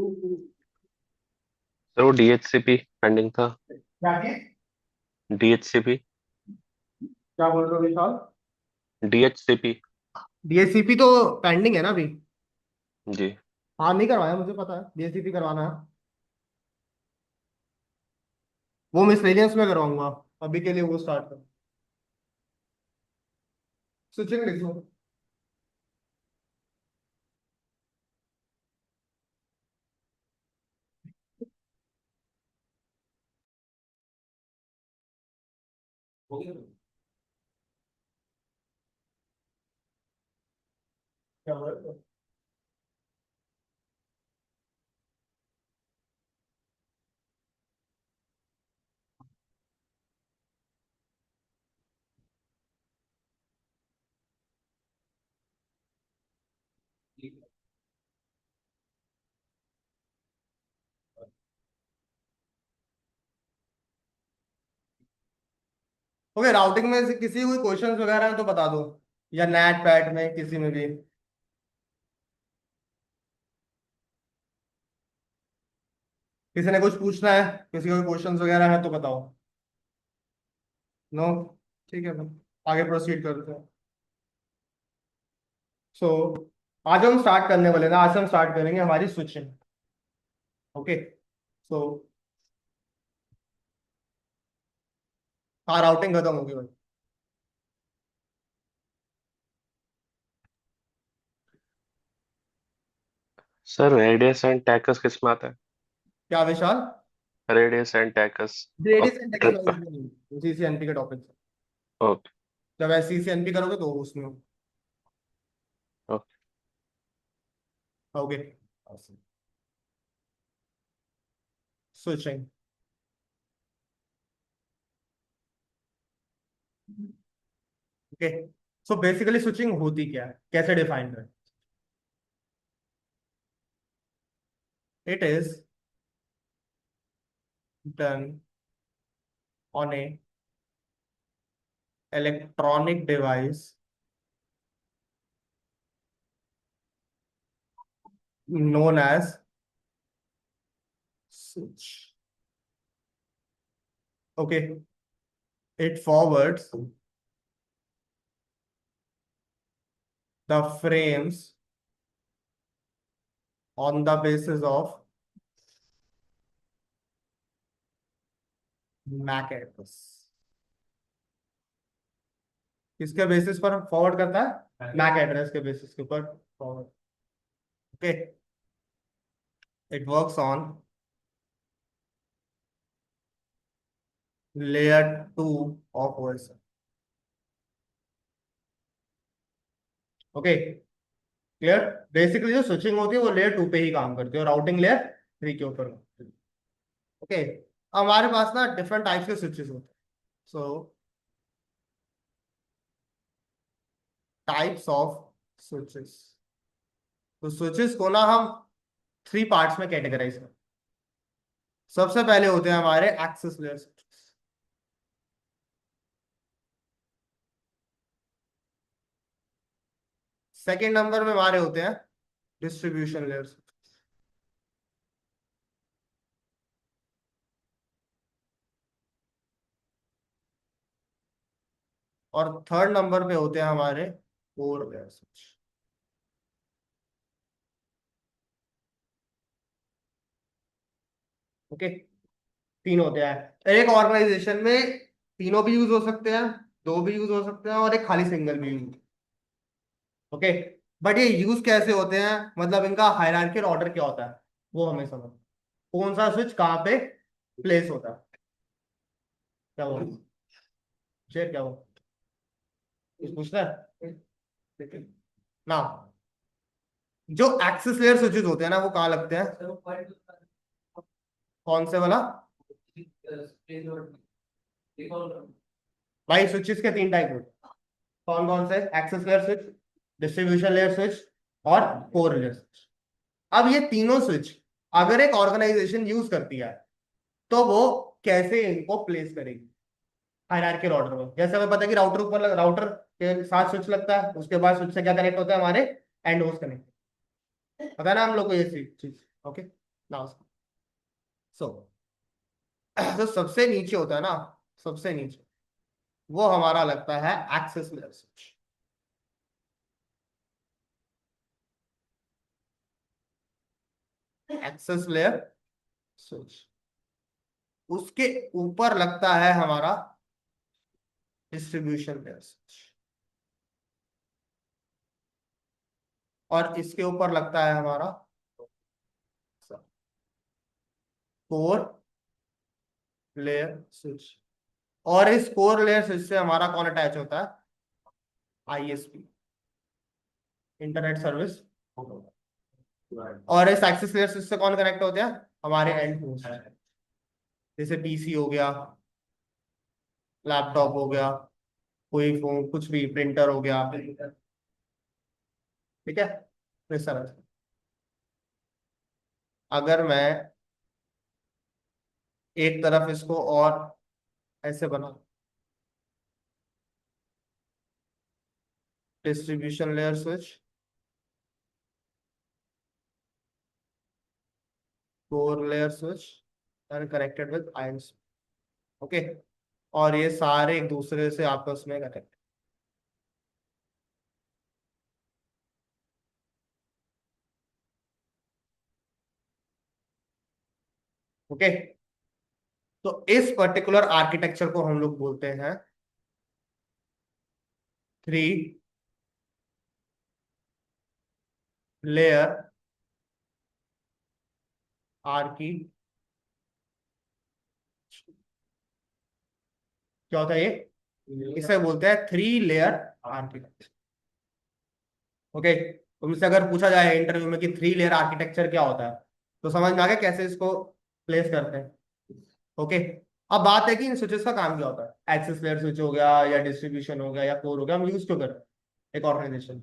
Sir वो DHCP pending था। क्या किए? डीएचसीपी। क्या बोल रहे हो विशाल? डीएचसीपी। डीएससीपी तो पेंडिंग है ना अभी। जी। हाँ, नहीं करवाया, मुझे पता है डीएससीपी करवाना है। वो मिसलेनियस में करवाऊंगा। अभी के लिए वो स्टार्ट कर। स्विचिंग लिख लो। हो गया? क्या बोल रहे हो? ओके, राउटिंग में से किसी कोई क्वेश्चंस वगैरह हैं तो बता दो, या नेट पैट में किसी में भी। किसी ने कुछ पूछना है? किसी को क्वेश्चंस वगैरह है तो बताओ। नो? ठीक है, फिर आगे प्रोसीड करते हैं। सो आज हम स्टार्ट करने वाले ना, आज हम स्टार्ट करेंगे हमारी स्विचिंग। ओके। सो हाँ, राउटिंग खत्म होगी भाई। सर रेडियस एंड टैकस किस में आता है? क्या Vishal? RADIUS and TACACS gradient of and trip. Technology CCNP के टॉपिक से। ओके। जब ऐसे सीसीएनपी करोगे तो उसमें okay. Okay. Switching. Okay. So basically switching होती क्या है, कैसे डिफाइन करें? It is done on a electronic device known as switch. Okay, it forwards the frames on the basis of MAC address. किसके बेसिस पर फॉरवर्ड करता है? MAC address के बेसिस के ऊपर forward. Okay. It works on layer 2 of OS. Okay, clear. Basically जो switching होती है वो लेयर 2 पे ही काम करती है और राउटिंग लेयर 3 के ऊपर होती है। ओके। हमारे पास ना डिफरेंट टाइप्स के स्विचेस होते हैं। सो टाइप्स ऑफ स्विचेस। तो स्विचेस को ना हम 3 पार्ट्स में कैटेगराइज करते हैं। सबसे पहले होते हैं हमारे access layer switches. Second number में हमारे होते हैं डिस्ट्रीब्यूशन लेयर स्विचेस। और थर्ड नंबर पे होते हैं हमारे कोर लेयर स्विच। ओके। तीन होते हैं एक ऑर्गेनाइजेशन में। तीनों भी यूज हो सकते हैं, दो भी यूज हो सकते हैं, और एक खाली सिंगल भी यूज। ओके। बट ये यूज कैसे होते हैं, मतलब इनका हायरार्किकल ऑर्डर क्या होता है, वो हमें समझ। कौन सा स्विच कहाँ पे प्लेस होता है। क्या वो शेर, क्या वो कुछ पूछना है ना? जो एक्सेस लेयर स्विचेस होते हैं ना, वो कहाँ लगते हैं? कौन से वाला? भाई स्विचेस के तीन टाइप होते हैं। कौन कौन से? Access layer switch, distribution layer switch, और कोर लेयर स्विच। अब ये तीनों स्विच अगर एक ऑर्गेनाइजेशन यूज करती है तो वो कैसे इनको प्लेस करेगी हायरार्किकल ऑर्डर में। जैसे हमें पता है कि राउटर ऊपर, राउटर के साथ स्विच लगता है, उसके बाद स्विच से क्या कनेक्ट होता है? हमारे एंड होस्ट कनेक्ट। पता है ना हम लोग को ये चीज? ओके। नाउ सो जो सबसे नीचे होता है ना, सबसे नीचे, वो हमारा लगता है access layer switch. Access layer switch. उसके ऊपर लगता है हमारा डिस्ट्रीब्यूशन लेयर स्विच। और इसके ऊपर लगता है हमारा कोर लेयर स्विच। और इस कोर लेयर स्विच से हमारा कौन अटैच होता है? ISP, internet service. और इस एक्सेस लेयर स्विच से कौन कनेक्ट होते हैं? हमारे एंड होस्ट, जैसे पीसी हो गया, लैपटॉप हो गया, कोई फोन, कुछ भी, प्रिंटर हो गया। ठीक है, तो इस तरह से अगर मैं एक तरफ इसको और ऐसे बना, distribution layer switch, core layer switch and connected with ions. Okay, और ये सारे एक दूसरे से आपस में कनेक्ट। ओके, तो इस पर्टिकुलर आर्किटेक्चर को हम लोग बोलते हैं थ्री लेयर आर्की। क्या होता है ये? इसे बोलते हैं थ्री लेयर आर्किटेक्चर। ओके, तुमसे अगर पूछा जाए इंटरव्यू में कि थ्री लेयर आर्किटेक्चर क्या होता है, तो समझ में आ गया कैसे इसको प्लेस करते हैं। ओके, अब बात है कि इन स्विचेस का काम क्या होता है। एक्सेस लेयर स्विच हो गया या डिस्ट्रीब्यूशन हो गया या कोर हो गया, हम यूज क्यों कर रहे हैं एक ऑर्गेनाइजेशन?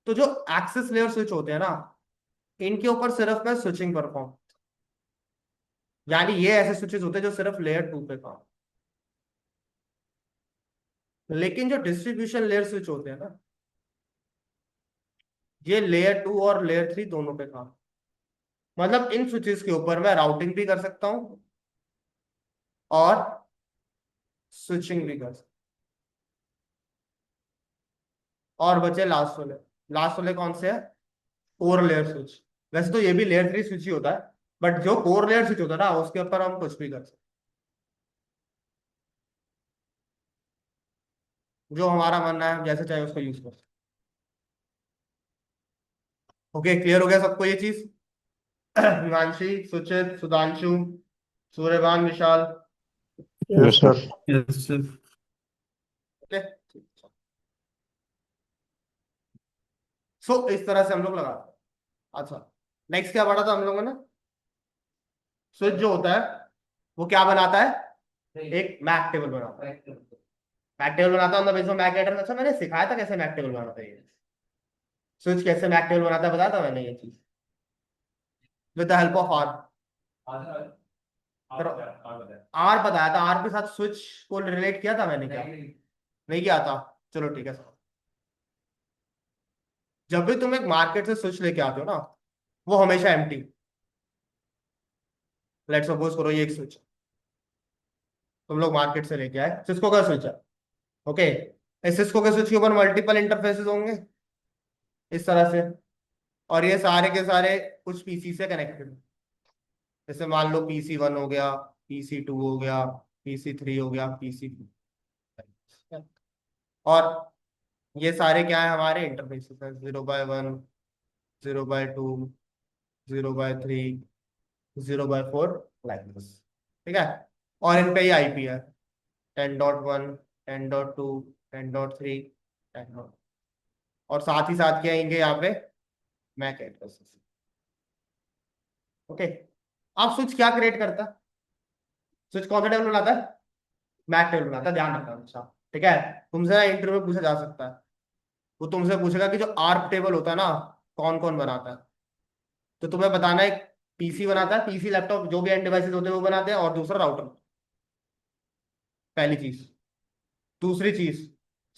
तो जो एक्सेस लेयर स्विच होते हैं ना, इनके ऊपर सिर्फ मैं स्विचिंग परफॉर्म, यानी ये ऐसे स्विचेस होते हैं जो सिर्फ लेयर टू पे काम। लेकिन जो डिस्ट्रीब्यूशन लेयर स्विच होते हैं ना, ये लेयर टू और लेयर थ्री दोनों पे काम। मतलब इन स्विचेस के ऊपर मैं राउटिंग भी कर सकता हूँ और स्विचिंग भी कर सकता हूँ। और बचे लास्ट वाले। लास्ट वाले कौन से है? Core layer switch. वैसे तो ये भी लेयर थ्री स्विच ही होता है, बट जो कोर लेयर स्विच होता है ना, उसके ऊपर हम कुछ भी कर सकते हैं। जो हमारा मानना है, जैसे चाहे उसको यूज कर सकते हैं। ओके, क्लियर हो गया सबको ये चीज? Himanshi, Suchit, Sudhanshu, Suryabhan, Vishal. Yes sir. Yes sir. Okay, so इस तरह से हम लोग लगाते हैं। अच्छा, नेक्स्ट क्या पढ़ा था हम लोगों ने? स्विच जो होता है वो क्या बनाता है? एक मैक टेबल बनाता है। मैक टेबल बनाता है मतलब इसमें मैक एड्रेस। अच्छा, मैंने सिखाया था कैसे मैक टेबल बनाता है ये। स्विच कैसे मैक टेबल बनाता है बताया था मैंने ये चीज, with the help of R. R बताया था, आर के साथ स्विच को रिलेट किया था मैंने क्या? नहीं किया था। चलो ठीक है। जब भी तुम एक मार्केट से स्विच लेके आते हो ना, वो हमेशा एम्प्टी। लेट्स सपोज करो ये एक स्विच तुम लोग मार्केट से लेके आए, सिस्को का स्विच है। ओके, इस सिस्को के स्विच के ऊपर मल्टीपल इंटरफेसेस होंगे इस तरह से, और ये सारे के सारे कुछ पीसी से कनेक्टेड। जैसे मान लो पीसी वन हो गया, पीसी टू हो गया, पीसी थ्री हो गया, पीसी। और ये सारे क्या है? हमारे इंटरफेसेस हैं। 0/1, 0/2, 0/3, 0/4, लाइक दिस। ठीक है, और इन पे ही आईपी है। 10.1, 10.2, 10.3, 10. और साथ ही साथ क्या आएंगे यहाँ पे? MAC addresses. ओके, अब स्विच क्या क्रिएट करता है? स्विच कौन सा टेबल बनाता है? मैक टेबल बनाता है, ध्यान रखना अच्छा। ठीक है, तुमसे ना इंटरव्यू में पूछा जा सकता है। वो तुमसे पूछेगा कि जो आर्प टेबल होता है ना, कौन कौन बनाता है। तो तुम्हें बताना है, पीसी बनाता है, पीसी लैपटॉप जो भी एंड डिवाइसेस होते हैं वो बनाते हैं, और दूसरा राउटर। पहली चीज। दूसरी चीज,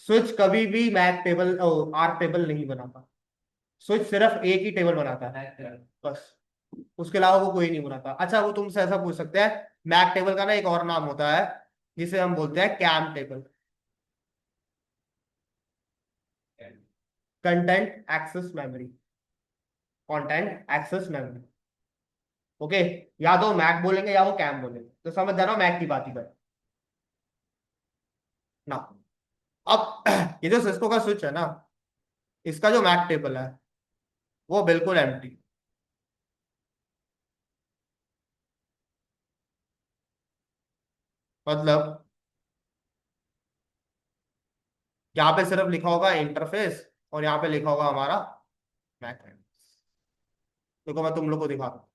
स्विच कभी भी मैक टेबल आर्क टेबल नहीं बनाता। स्विच सिर्फ एक ही टेबल बनाता है बस, उसके अलावा वो कोई नहीं बनाता। अच्छा वो तुमसे ऐसा पूछ सकते हैं, मैक टेबल का ना एक और नाम होता है जिसे हम बोलते हैं CAM table, content access memory, content access memory. Okay, या तो मैक बोलेंगे या वो कैम बोलेंगे, तो समझ जाना मैक की बात ही कर ना। अब ये जो सिस्को का स्विच है ना, इसका जो मैक टेबल है वो बिल्कुल एम्प्टी, मतलब यहाँ पे सिर्फ लिखा होगा इंटरफेस और यहाँ पे लिखा होगा हमारा मैक एड्रेस। देखो मैं तुम लोग को दिखाता हूँ।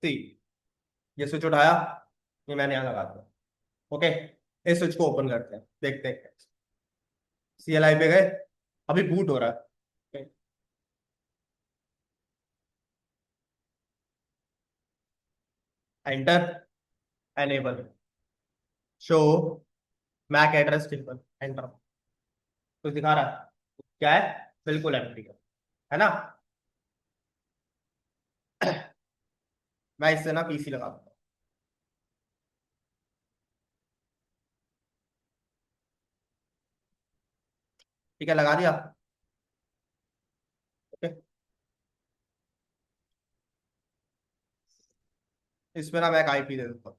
सी, ये स्विच उठाया, ये मैंने यहाँ लगा दिया। ओके, इस स्विच को ओपन करते हैं, देखते हैं। CLI पे गए, अभी बूट हो रहा है। Enter, enable, show MAC address table, enter. कुछ दिखा रहा है क्या है? बिल्कुल एम्प्टी है ना। मैं इससे ना PC लगा दूंगा। ठीक है, लगा दिया। ओके, इसमें ना मैं एक IP दे देता हूँ।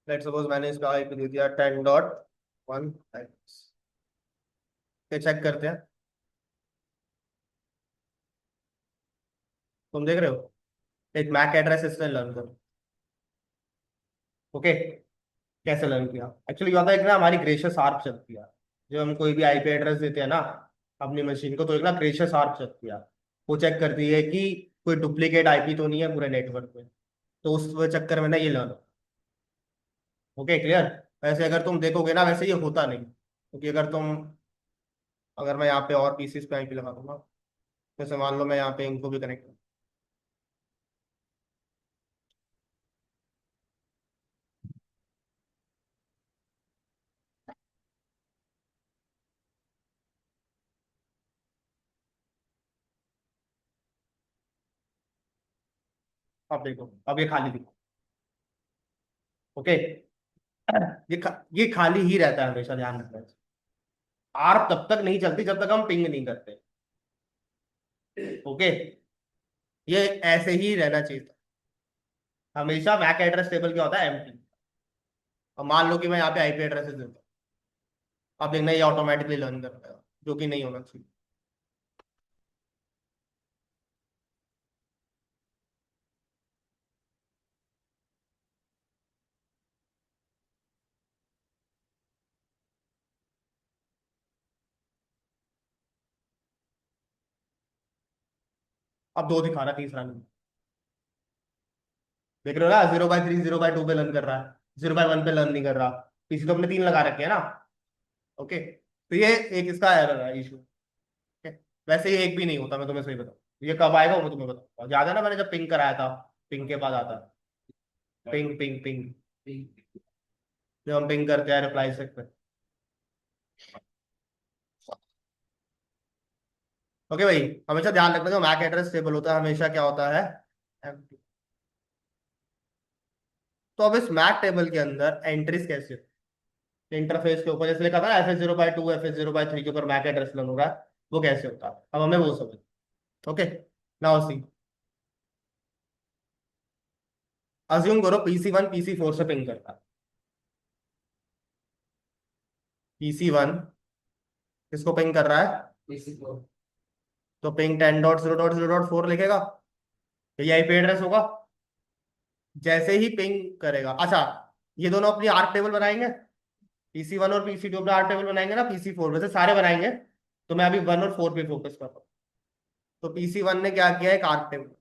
लेट सपोज मैंने इसका IP दे दिया 10.1। चेक करते हैं, तुम देख रहे हो एक मैक एड्रेस इसने लर्न करो। ओके, कैसे लर्न किया? एक्चुअली क्या होता है, एक ना हमारी ग्रेशियस आर्क चलती है। जो हम कोई भी IP एड्रेस देते हैं ना अपनी मशीन को, तो एक ना ग्रेशियस आर्क चलती है। वो चेक करती है कि कोई डुप्लीकेट IP तो नहीं है पूरे नेटवर्क में। तो उस चक्कर में ना ये लर्न। Okay clear. वैसे अगर तुम देखोगे ना, वैसे ये होता नहीं, क्योंकि अगर मैं यहाँ पे और पीसीस पे IP लगा दूंगा, जैसे मान लो मैं यहाँ पे इनको भी कनेक्ट। अब देखो, अब ये खाली दिखो। ओके, ये खाली ही रहता है हमेशा, ध्यान रखना। आर्प तब तक नहीं चलती जब तक हम पिंग नहीं करते। ओके, ये ऐसे ही रहना चाहिए था हमेशा। मैक एड्रेस टेबल क्या होता है? एम्प्टी। और मान लो कि मैं यहाँ पे IP एड्रेसेस देता हूँ, अब देखना ये ऑटोमेटिकली लर्न कर पाएगा, जो कि नहीं होना चाहिए। अब दो दिखा रहा, तीसरा नहीं। देख रहे हो ना, 0/3 0/2 पे लर्न कर रहा है, 0/1 पे लर्न नहीं कर रहा। पीछे तो अपने 3 लगा रखे है ना। ओके, तो ये एक इसका एरर है, इशू। वैसे ये एक भी नहीं होता, मैं तुम्हें सही बताऊँ। ये कब आएगा वो मैं तुम्हें बताऊंगा। याद है ना मैंने जब पिंग कराया था, पिंग के बाद आता है पिंग पिंग पिंग। जब हम पिंग करते हैं रिप्लाई से पे। ओके भाई, हमेशा ध्यान रखना जो मैक एड्रेस टेबल होता है हमेशा क्या होता है? empty। तो अब इस मैक टेबल के अंदर एंट्रीज कैसे, इंटरफेस के ऊपर जैसे लिखा था ना FS0/2 FS0/3 के ऊपर मैक एड्रेस रन हो रहा है, वो कैसे होता है अब हमें वो समझ। ओके, नाउ सी, अज्यूम करो PC1 PC4 से पिंग करता है। PC1 किसको पिंग कर रहा है? PC4। तो पिंग 10.0.0.4 लिखेगा, यही IP एड्रेस होगा। जैसे ही पिंग करेगा, अच्छा ये दोनों अपनी आर्क टेबल बनाएंगे, PC1 और PC2 अपना आर्क टेबल बनाएंगे ना, PC4 वैसे सारे बनाएंगे। तो मैं अभी 1 और 4 पे फोकस कर रहा हूँ। तो PC1 ने क्या किया, एक आर्क टेबल।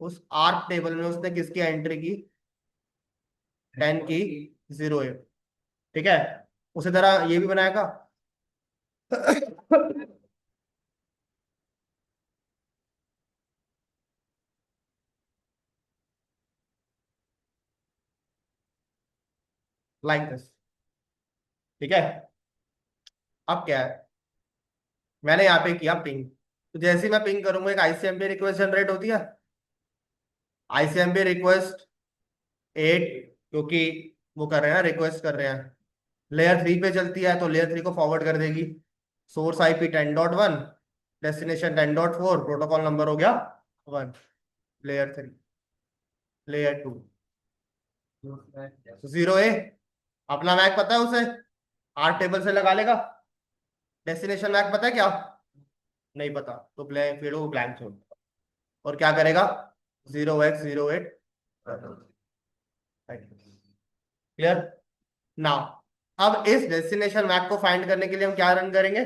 उस आर्क टेबल में उसने किसकी एंट्री की, 10 की, 0 8। ठीक है, उसी तरह ये भी बनाएगा। Like this. ठीक है, अब क्या है, मैंने यहाँ पे किया पिंग, तो जैसे ही मैं पिंग करूंगा एक आईसीएमपी रिक्वेस्ट जनरेट होती है। आईसीएमपी रिक्वेस्ट 8, क्योंकि वो कर रहे हैं ना, रिक्वेस्ट कर रहे हैं, लेयर 3 पे चलती है, तो लेयर 3 को फॉरवर्ड कर देगी। Source IP 10.1, destination 10.4, protocol number हो गया 1। Layer 3, layer 2, 0 A। अपना मैक पता है उसे, आर टेबल से लगा लेगा। डेस्टिनेशन मैक पता है क्या, नहीं पता, तो ब्लैंक, फिर वो ब्लैंक छोड़ देगा। और क्या करेगा, 0x08। क्लियर ना। अब इस डेस्टिनेशन मैप को फाइंड करने के लिए हम क्या रन करेंगे,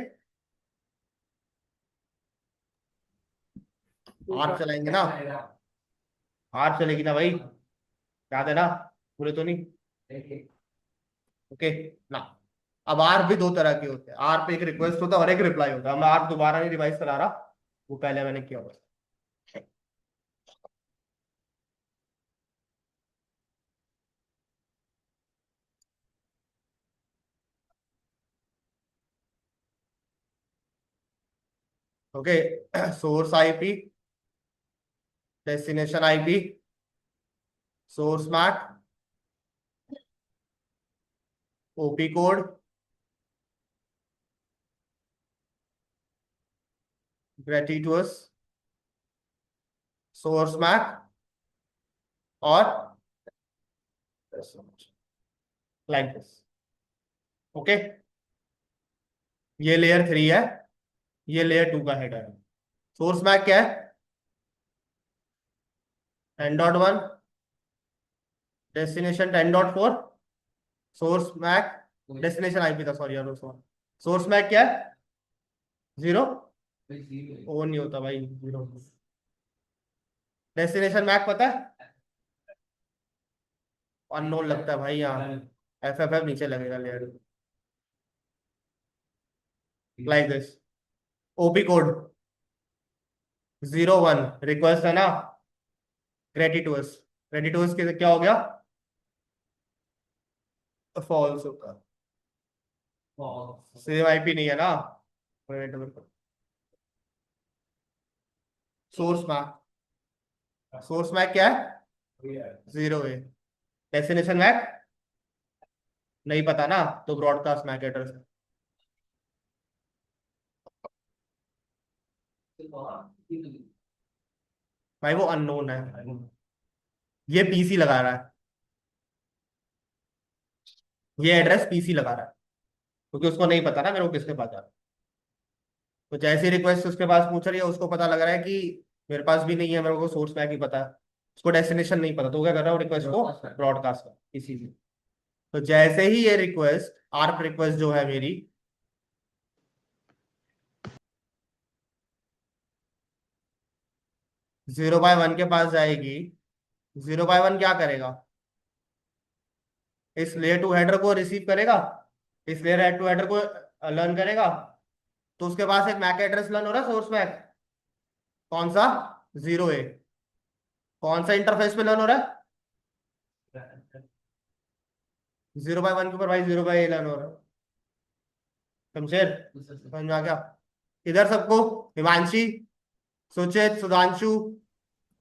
आर चलाएंगे ना, आर चलेगी ना भाई, याद है ना, पूरे तो नहीं। ओके ना। अब आर भी दो तरह के होते हैं, आर पे एक रिक्वेस्ट होता है और एक रिप्लाई होता है। मैं आर दोबारा नहीं रिवाइज करा रहा, वो पहले मैंने किया हुआ है। Okay, source IP, destination IP, source MAC, op code, gratuitous, source MAC, और लाइक दिस। ओके, ये लेयर 3 है, ये लेयर 2 का हेडर है। सोर्स मैक क्या है, 10.1, destination 10.4, source MAC, destination IP था, सॉरी यार, सोर्स मैक क्या है, 0, ओ नहीं होता भाई, 0। डेस्टिनेशन मैक पता है, अननोन लगता है भाई यहाँ, एफ नीचे लगेगा layer. Like this, OP code 0 1, request है ना, क्रेडिटोस, क्रेडिटोस के क्या हो गया, फॉल्स होगा, सेम आईपी नहीं है ना। सोर्स मैक, सोर्स मैक क्या है, 0 A। डेस्टिनेशन मैक नहीं पता ना, तो ब्रॉडकास्ट मैक एड्रेस। भाई वो अननोन है, ये पीसी लगा रहा है, ये एड्रेस पीसी लगा रहा है, क्योंकि उसको नहीं पता ना मेरे को किसके पास जा रहा है। तो जैसी रिक्वेस्ट उसके पास पूछ रही है, उसको पता लग रहा है कि मेरे पास भी नहीं है, मेरे को सोर्स मैक ही पता है, उसको डेस्टिनेशन नहीं पता, तो वो क्या कर रहा है, रिक्वेस्ट को ब्रॉडकास्ट कर इसी में। तो जैसे ही ये रिक्वेस्ट, आर्क रिक्वेस्ट जो है मेरी, 0 by 1 के पास जाएगी, 0 by 1 क्या करेगा, इस लेयर 2 हेडर को रिसीव करेगा, इस लेयर 2 हेडर को लर्न करेगा। तो उसके पास एक मैक एड्रेस लर्न हो रहा है, सोर्स मैक, कौन सा, 0 A। कौन सा इंटरफेस पे लर्न हो रहा है, 0 by 1 के ऊपर भाई, 0 by A लर्न हो रहा है। शमशेर समझ में आ गया, इधर सबको, हिमांशी, सुचित, सुधांशु,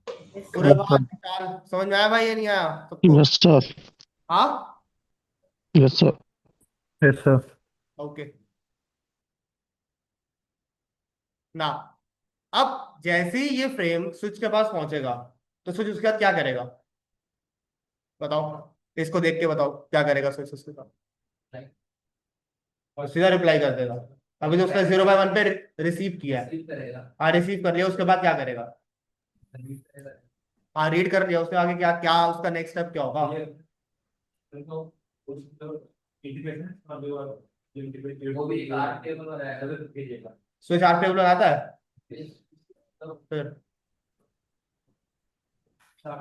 Yes, sir. सूर्यभान, विशाल, समझ में आया भाई, ये नहीं आया सबको। Yes, sir. हाँ, Yes, sir. Yes, sir. Okay ना। अब जैसे ही ये फ्रेम स्विच के पास पहुंचेगा, तो स्विच उसके बाद क्या करेगा, बताओ, इसको देख के बताओ क्या करेगा स्विच उसके बाद, और सीधा रिप्लाई कर देगा। अभी तो उसने 0 by 1 पे रिसीव किया है, हाँ रिसीव कर लिया, उसके बाद क्या करेगा, हाँ रीड कर लिया, उसके आगे क्या क्या उसका नेक्स्ट स्टेप क्या होगा, स्विच आर टेबल आता है, फिर तो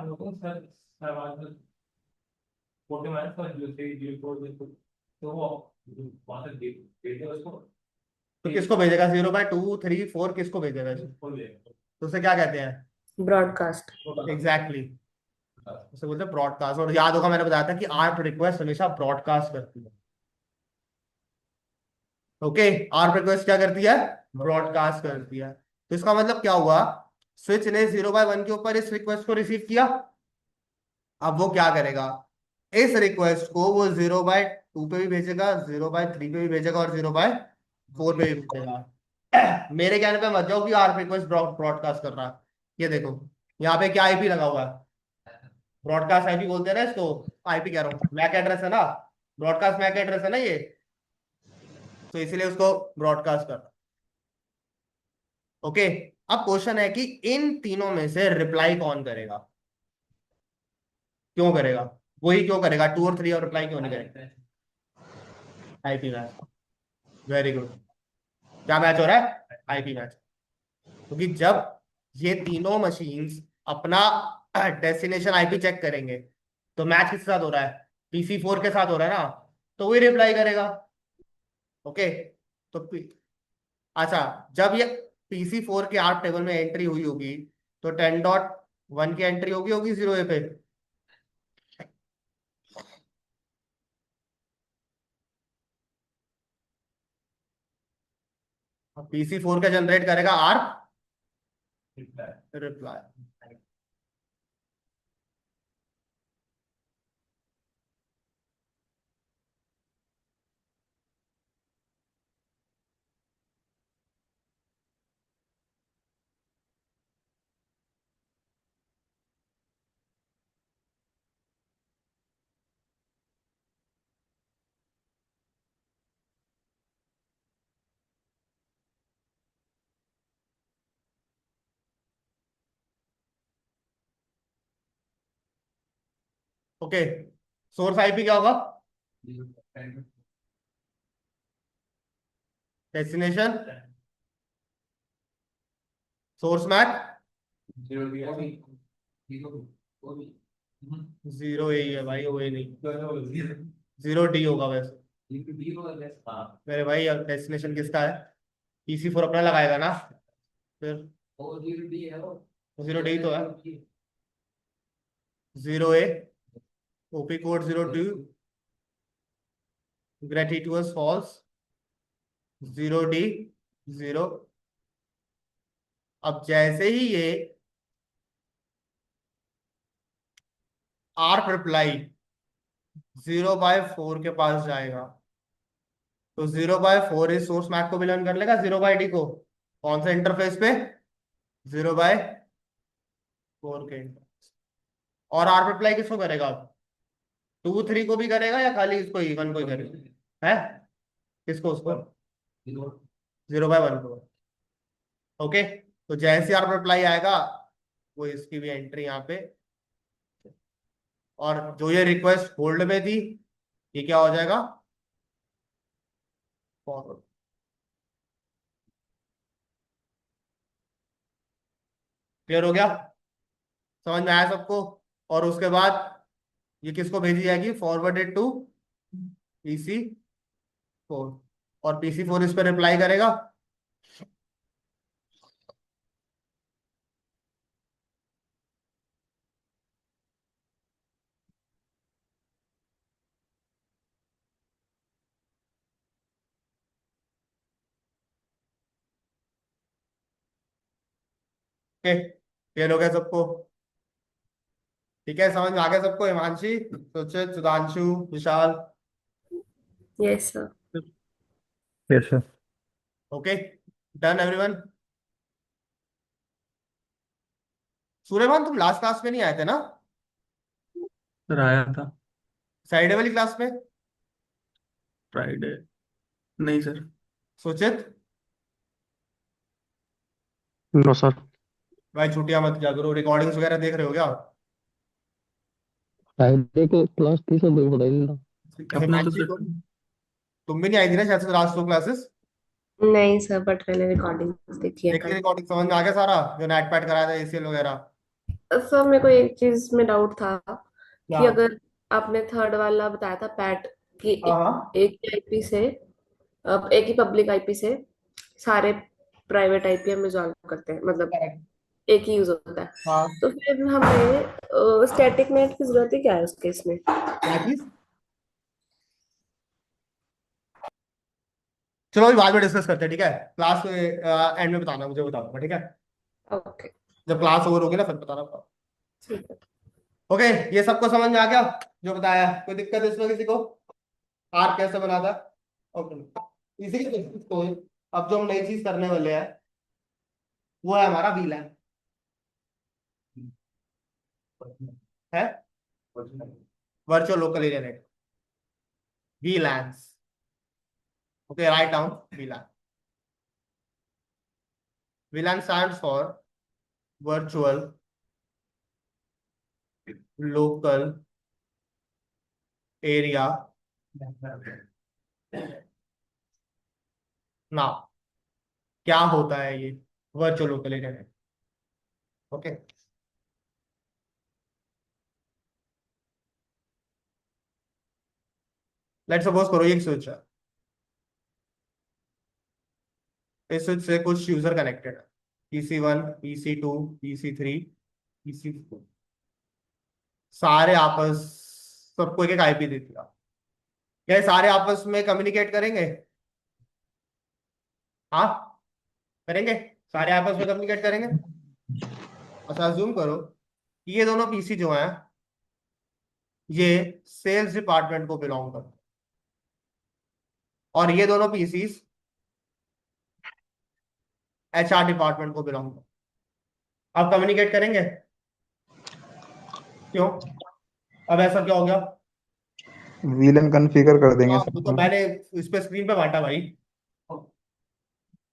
किसको भेजेगा 0/2 3 4 किसको भेजेगा तो उसे क्या कहते हैं? ब्रॉडकास्ट। एग्जैक्टली उसे बोलते हैं ब्रॉडकास्ट। और याद होगा मैंने बताया था कि आर्प रिक्वेस्ट हमेशा ब्रॉडकास्ट करती है। ओके, आर्प रिक्वेस्ट क्या करती है? ब्रॉडकास्ट करती है। तो इसका मतलब क्या हुआ? स्विच ने 0/1 के ऊपर इस रिक्वेस्ट को रिसीव किया। अब वो क्या करेगा? इस रिक्वेस्ट को वो 0/2 पे भी भेजेगा, 0/3 पे भी भेजेगा और 0/4 पे भी भेजेगा। मेरे कहने पे मत जाओ कि आर्प रिक्वेस्ट ब्रॉडकास्ट कर रहा है। ये देखो यहाँ पे क्या आईपी लगा हुआ है? ब्रॉडकास्ट आईपी बोलते हैं ना इसको। आईपी कह रहा हूँ, मैक एड्रेस है ना। ब्रॉडकास्ट मैक एड्रेस है ना ये, तो इसीलिए उसको ब्रॉडकास्ट कर। ओके, अब क्वेश्चन है कि इन तीनों में से रिप्लाई कौन करेगा? क्यों करेगा? वही क्यों करेगा? 2 और 3 और रिप्लाई क्यों नहीं करेगा? IP match. Very good. क्या मैच हो रहा है? IP match. क्योंकि जब ये तीनों मशीन्स अपना डेस्टिनेशन आईपी चेक करेंगे तो मैच किसके साथ हो रहा है? PC4 के साथ हो रहा है ना, तो वही रिप्लाई करेगा। ओके, तो अच्छा, जब ये PC4 के आर्प टेबल में एंट्री हुई होगी तो 10.1 की एंट्री होगी होगी 0A पे। PC4 का जनरेट करेगा ARP reply. Okay, source IP क्या होगा? डेस्टिनेशन सोर्स मैक 0A है भाई, वो नहीं 0D होगा वैसे। मेरे भाई डेस्टिनेशन किसका है? PC4 अपना लगाएगा ना, फिर 0D तो है। 0A OP code 02 ग्रेटिट्यूअस false 0D 0। अब जैसे ही ये आर्प रिप्लाई 0/4 के पास जाएगा तो 0/4 इस सोर्स मैक को विलन कर लेगा 0/D को। कौन सा इंटरफेस पे? 0/4 के। और आर्प रिप्लाई किसको करेगा? 2 3 को भी करेगा या खाली इसको ही 1 को ही करेगा? है किसको? उसको 0/1 को। ओके, तो जैसे आर्प रिप्लाई आएगा वो इसकी भी एंट्री यहाँ पे। और जो ये रिक्वेस्ट होल्ड में थी ये क्या हो जाएगा? फॉरवर्ड। क्लियर हो गया? समझ में आया सबको? और उसके बाद ये किसको भेजी जाएगी? Forwarded to PC4। और PC4 इस पर रिप्लाई करेगा। ओके, क्लियर हो गया सबको? ठीक है, समझ में आ गया सबको? Himanshi, Suchit, Sudhanshu, Vishal. Yes sir. Yes sir. Okay, done everyone. Suryaman तुम लास्ट क्लास में नहीं आए थे ना? सर आया था फ्राइडे वाली क्लास में? फ्राइडे। नहीं सर। सुचित नो सर। भाई छुट्टियां मत किया करो, रिकॉर्डिंग्स वगैरह देख रहे हो क्या? फ्राइडे को क्लास थी सब पढ़ाई ना। अपने तो हिमांशी सर तुम भी नहीं आई थी ना शायद से लास्ट 2 क्लासेस? नहीं सर, बट मैंने रिकॉर्डिंग देखी है देखिए कल। रिकॉर्डिंग समझ में आ गया सारा, जो नेट पैट कराया था ACL वगैरह? सर मेरे को एक चीज में डाउट था क्या? कि अगर आपने थर्ड वाला बताया था पैट कि हाँ एक ही आईपी से, अब एक ही पब्लिक आईपी से सारे प्राइवेट आईपी हम रिजॉल्व करते हैं, मतलब करेक्ट। एक ही यूज होता है। हाँ। तो फिर हमें स्टैटिक नेट की जरूरत है क्या है उस केस में? क्या चीज? चलो अभी बाद में डिस्कस करते हैं, ठीक है? क्लास एंड में बताना, मुझे बता दूंगा, ठीक है? ओके। जब क्लास ओवर होगी ना फिर बताना। ठीक है। ओके, ये सबको समझ में आ गया जो बताया? कोई दिक्कत है इसमें किसी को? आर कैसे बना था? ओके, इसी के तो अब जो हम नई चीज करने वाले हैं वो है हमारा वीलैन, है virtual local area network, वीलैंस। Okay, write down वीलैन। वीलैन stands for virtual local area ना। क्या होता है ये virtual local area network? Okay, let's suppose करो ये एक स्विच है, इस स्विच से कुछ यूजर कनेक्टेड है, PC1, PC2, PC3, PC4, सारे आपस, सबको एक एक आईपी दे दिया। क्या ये सारे आपस में कम्युनिकेट करेंगे? हाँ, करेंगे। सारे आपस में कम्युनिकेट करेंगे। अच्छा, अज्यूम करो कि ये दोनों पीसी जो हैं ये सेल्स डिपार्टमेंट को बिलोंग करते हैं, और ये दोनों पीसीस HR डिपार्टमेंट को बिलोंग करते हैं। अब कम्युनिकेट करेंगे? क्यों? अब ऐसा क्या हो गया? विलन कॉन्फ़िगर कर देंगे हाँ, तो सब। मैंने इस पे स्क्रीन पे बांटा भाई,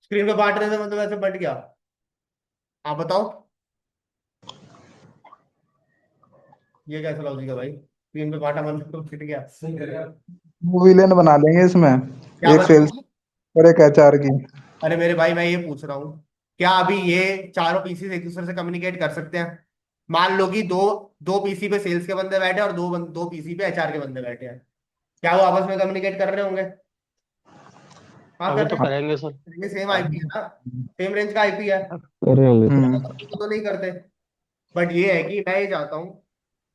स्क्रीन पे बांटने से मतलब ऐसे बट गया? आप बताओ, ये कैसा लॉजिक है भाई? स्क्रीन पे बांटा मतलब तो फिट गया? विलन बना लेंगे इसमें, क्या एक सेल्स बताओ? और एक एचआर की। अरे मेरे भाई, मैं ये पूछ रहा हूँ, क्या अभी ये चारों पीसी एक दूसरे से कम्युनिकेट कर सकते हैं? मान लो कि दो दो पीसी पे सेल्स के बंदे बैठे और दो पीसी पे HR के बंदे बैठे हैं, क्या वो आपस में कम्युनिकेट कर रहे होंगे? हाँ, अभी कर तो रहे करेंगे सर। हैं, सेम आईपी है ना, सेम रेंज का आईपी है। कर रहे होंगे सर। तो नहीं करते। बट ये है कि मैं ये चाहता हूँ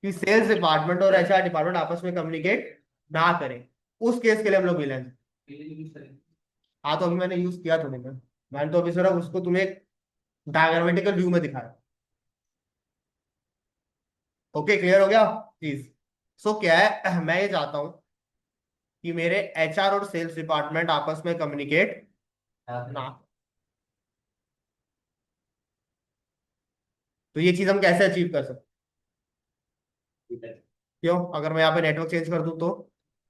कि सेल्स डिपार्टमेंट और HR डिपार्टमेंट आपस में कम्युनिकेट ना करें। उस केस के लिए हम लोग मिलेंगे। हाँ, तो अभी मैंने यूज किया तो नहीं, मैंने तो अभी सिर्फ उसको तुम्हें डायग्रामेटिकल व्यू में दिखाया। ओके, क्लियर हो गया प्लीज? सो क्या है, मैं ये चाहता हूं कि मेरे HR और सेल्स डिपार्टमेंट आपस में कम्युनिकेट ना। तो ये चीज हम कैसे अचीव कर सकते हैं? क्यों? अगर मैं यहाँ पे नेटवर्क चेंज कर दूं तो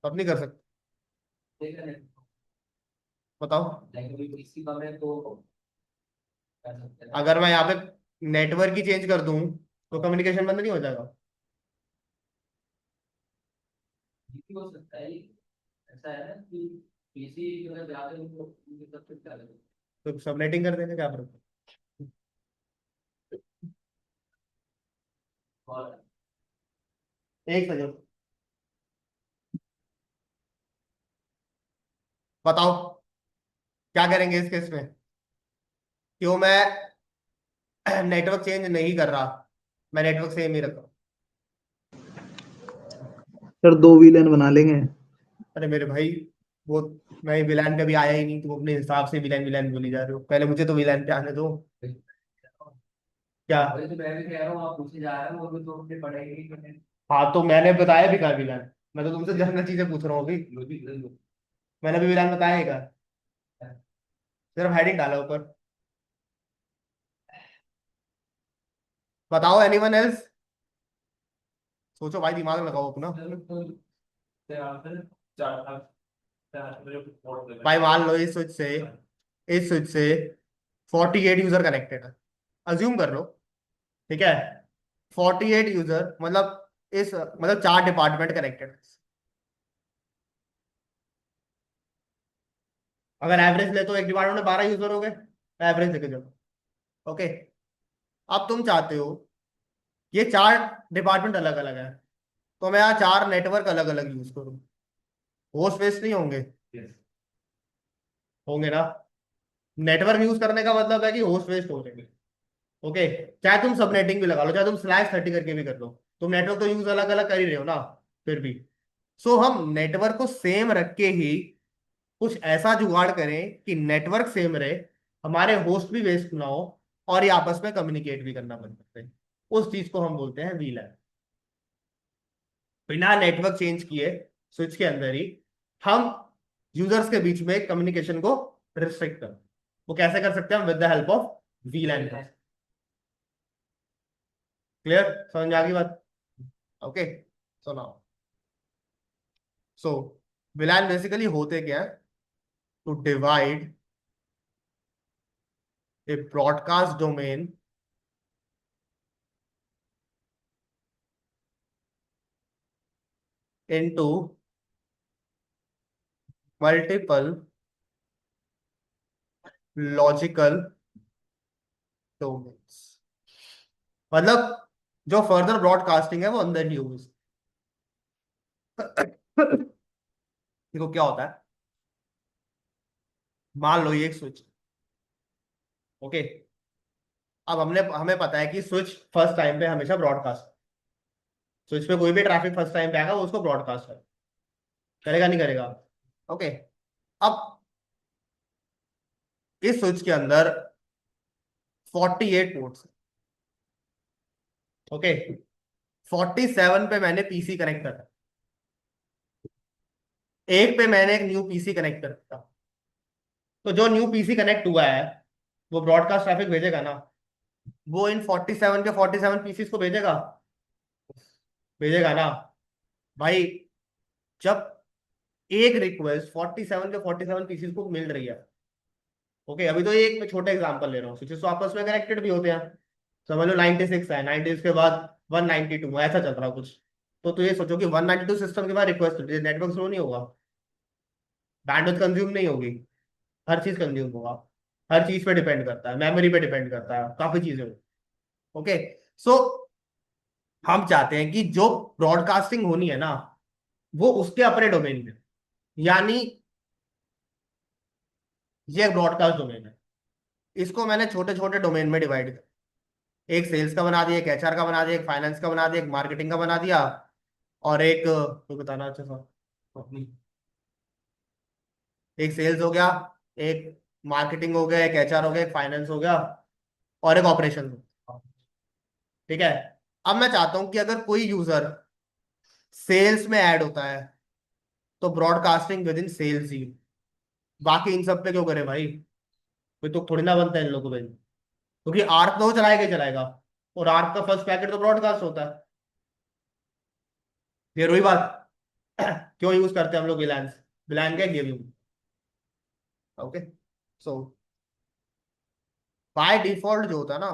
अब नहीं कर सकते? बताओ। अगर मैं यहाँ पे नेटवर्क ही चेंज कर दूं तो कम्युनिकेशन बंद नहीं हो जाएगा? तो सबनेटिंग कर देंगे, क्या फर्क है? एक सेकंड, बताओ क्या करेंगे इस केस में? क्यों मैं नेटवर्क चेंज नहीं कर रहा, मैं नेटवर्क सेम ही रख रहा हूँ? सर दो विलन बना लेंगे। अरे मेरे भाई, वो मैं विलान पे भी आया ही नहीं, तुम अपने हिसाब से विलान विलान बोली जा रहे हो, पहले मुझे तो विलान पे आने दो। क्या? हाँ, तो मैंने बताया भी कहा विलान? मैं तो तुमसे जनरल चीजें पूछ रहा हूँ अभी। मैंने भी विलान बताया ही कहा, सिर्फ हेडिंग डाला ऊपर। बताओ, एनीवन एल्स? सोचो भाई, दिमाग लगाओ अपना। भाई मान लो इस स्विच से 48 यूजर कनेक्टेड है, अज्यूम कर लो, ठीक है? 48 यूजर मतलब इस मतलब 4 डिपार्टमेंट कनेक्टेड है। अगर एवरेज ले तो एक डिपार्टमेंट में 12 यूजर हो गए, एवरेज लेके चलो। ओके, अब तुम चाहते हो ये चार डिपार्टमेंट अलग अलग है, तो मैं यहाँ चार नेटवर्क अलग अलग यूज करूँ, होस्ट वेस्ट नहीं होंगे? होंगे ना। नेटवर्क यूज करने का मतलब है कि होस्ट वेस्ट हो जाएंगे। ओके, चाहे तुम सबनेटिंग भी लगा लो, चाहे तुम स्लैश 30 करके भी कर लो, तुम नेटवर्क तो यूज अलग अलग कर ही रहे हो ना फिर भी। सो हम नेटवर्क को सेम रख के ही कुछ ऐसा जुगाड़ करें कि नेटवर्क सेम रहे, हमारे होस्ट भी वेस्ट ना हो, और ये आपस में कम्युनिकेट भी करना बंद करते हैं। उस चीज को हम बोलते हैं वीलैन। बिना नेटवर्क चेंज किए स्विच के अंदर ही हम यूजर्स के बीच में कम्युनिकेशन को रिस्ट्रिक्ट कर, वो कैसे कर सकते हैं हम? With the help of VLAN. Clear? समझ में आ गई बात? Okay, so now, so VLAN basically होते क्या है? To divide a broadcast domain into multiple logical domains। मतलब जो फर्दर ब्रॉडकास्टिंग है वो अंदर ही होगी। देखो क्या होता है, मान लो ये एक स्विच, ओके, अब हमें पता है कि स्विच फर्स्ट टाइम पे हमेशा ब्रॉडकास्ट, स्विच पे कोई भी ट्रैफिक फर्स्ट टाइम पे आएगा वो उसको ब्रॉडकास्ट करेगा नहीं करेगा? ओके, अब इस स्विच के अंदर 48 पोर्ट्स, ओके, 47 पे मैंने पीसी कनेक्ट करा, एक पे मैंने एक न्यू पीसी कनेक्ट कर दिया। तो जो न्यू पीसी कनेक्ट हुआ है वो ब्रॉडकास्ट ट्रैफिक भेजेगा ना, वो इन 47 के 47 पीसीस को भेजेगा, भेजेगा ना भाई। जब एक रिक्वेस्ट 47 के 47 पीसीस को मिल रही है, ओके, अभी तो ये एक मैं छोटा एग्जांपल ले रहा हूँ, स्विचेस तो आपस में कनेक्टेड भी होते हैं, समझ लो 96 है, 96 के बाद 192 ऐसा चल रहा है कुछ, तो ये सोचो कि 192 सिस्टम के बाद रिक्वेस्ट नेटवर्क स्लो नहीं होगा, बैंडविड्थ कंज्यूम नहीं होगी, हर चीज कंज्यूम होगा, हर चीज पे डिपेंड करता है, मेमोरी पे डिपेंड करता है, काफी चीजें। ओके, सो हम चाहते हैं कि जो ब्रॉडकास्टिंग होनी है ना वो उसके अपने डोमेन में, यानी ये ब्रॉडकास्ट डोमेन है, इसको मैंने छोटे छोटे डोमेन में डिवाइड कर, एक सेल्स का बना दिया, एक एचआर का बना दिया, एक फाइनेंस का बना दिया, एक मार्केटिंग का बना दिया, और एक तो बताना अच्छा सा, एक सेल्स हो गया, एक मार्केटिंग हो गया, एक एचआर हो गया, एक फाइनेंस हो गया, और एक ऑपरेशन हो गया। ठीक है, अब मैं चाहता हूं कि अगर कोई यूजर सेल्स में ऐड होता है तो ब्रॉडकास्टिंग विद इन सेल्स ही, बाकी इन सब पे क्यों करे भाई? कोई तो थोड़ी ना बनता है इन लोगों को, क्योंकि आर्क तो वो चलाएगा ही चलाएगा, और आर्क का फर्स्ट पैकेट तो ब्रॉडकास्ट होता है। फिर वही बात, क्यों यूज करते हैं हम लोग विलान? विलान क्या gaming. Okay, so by default जो होता है ना,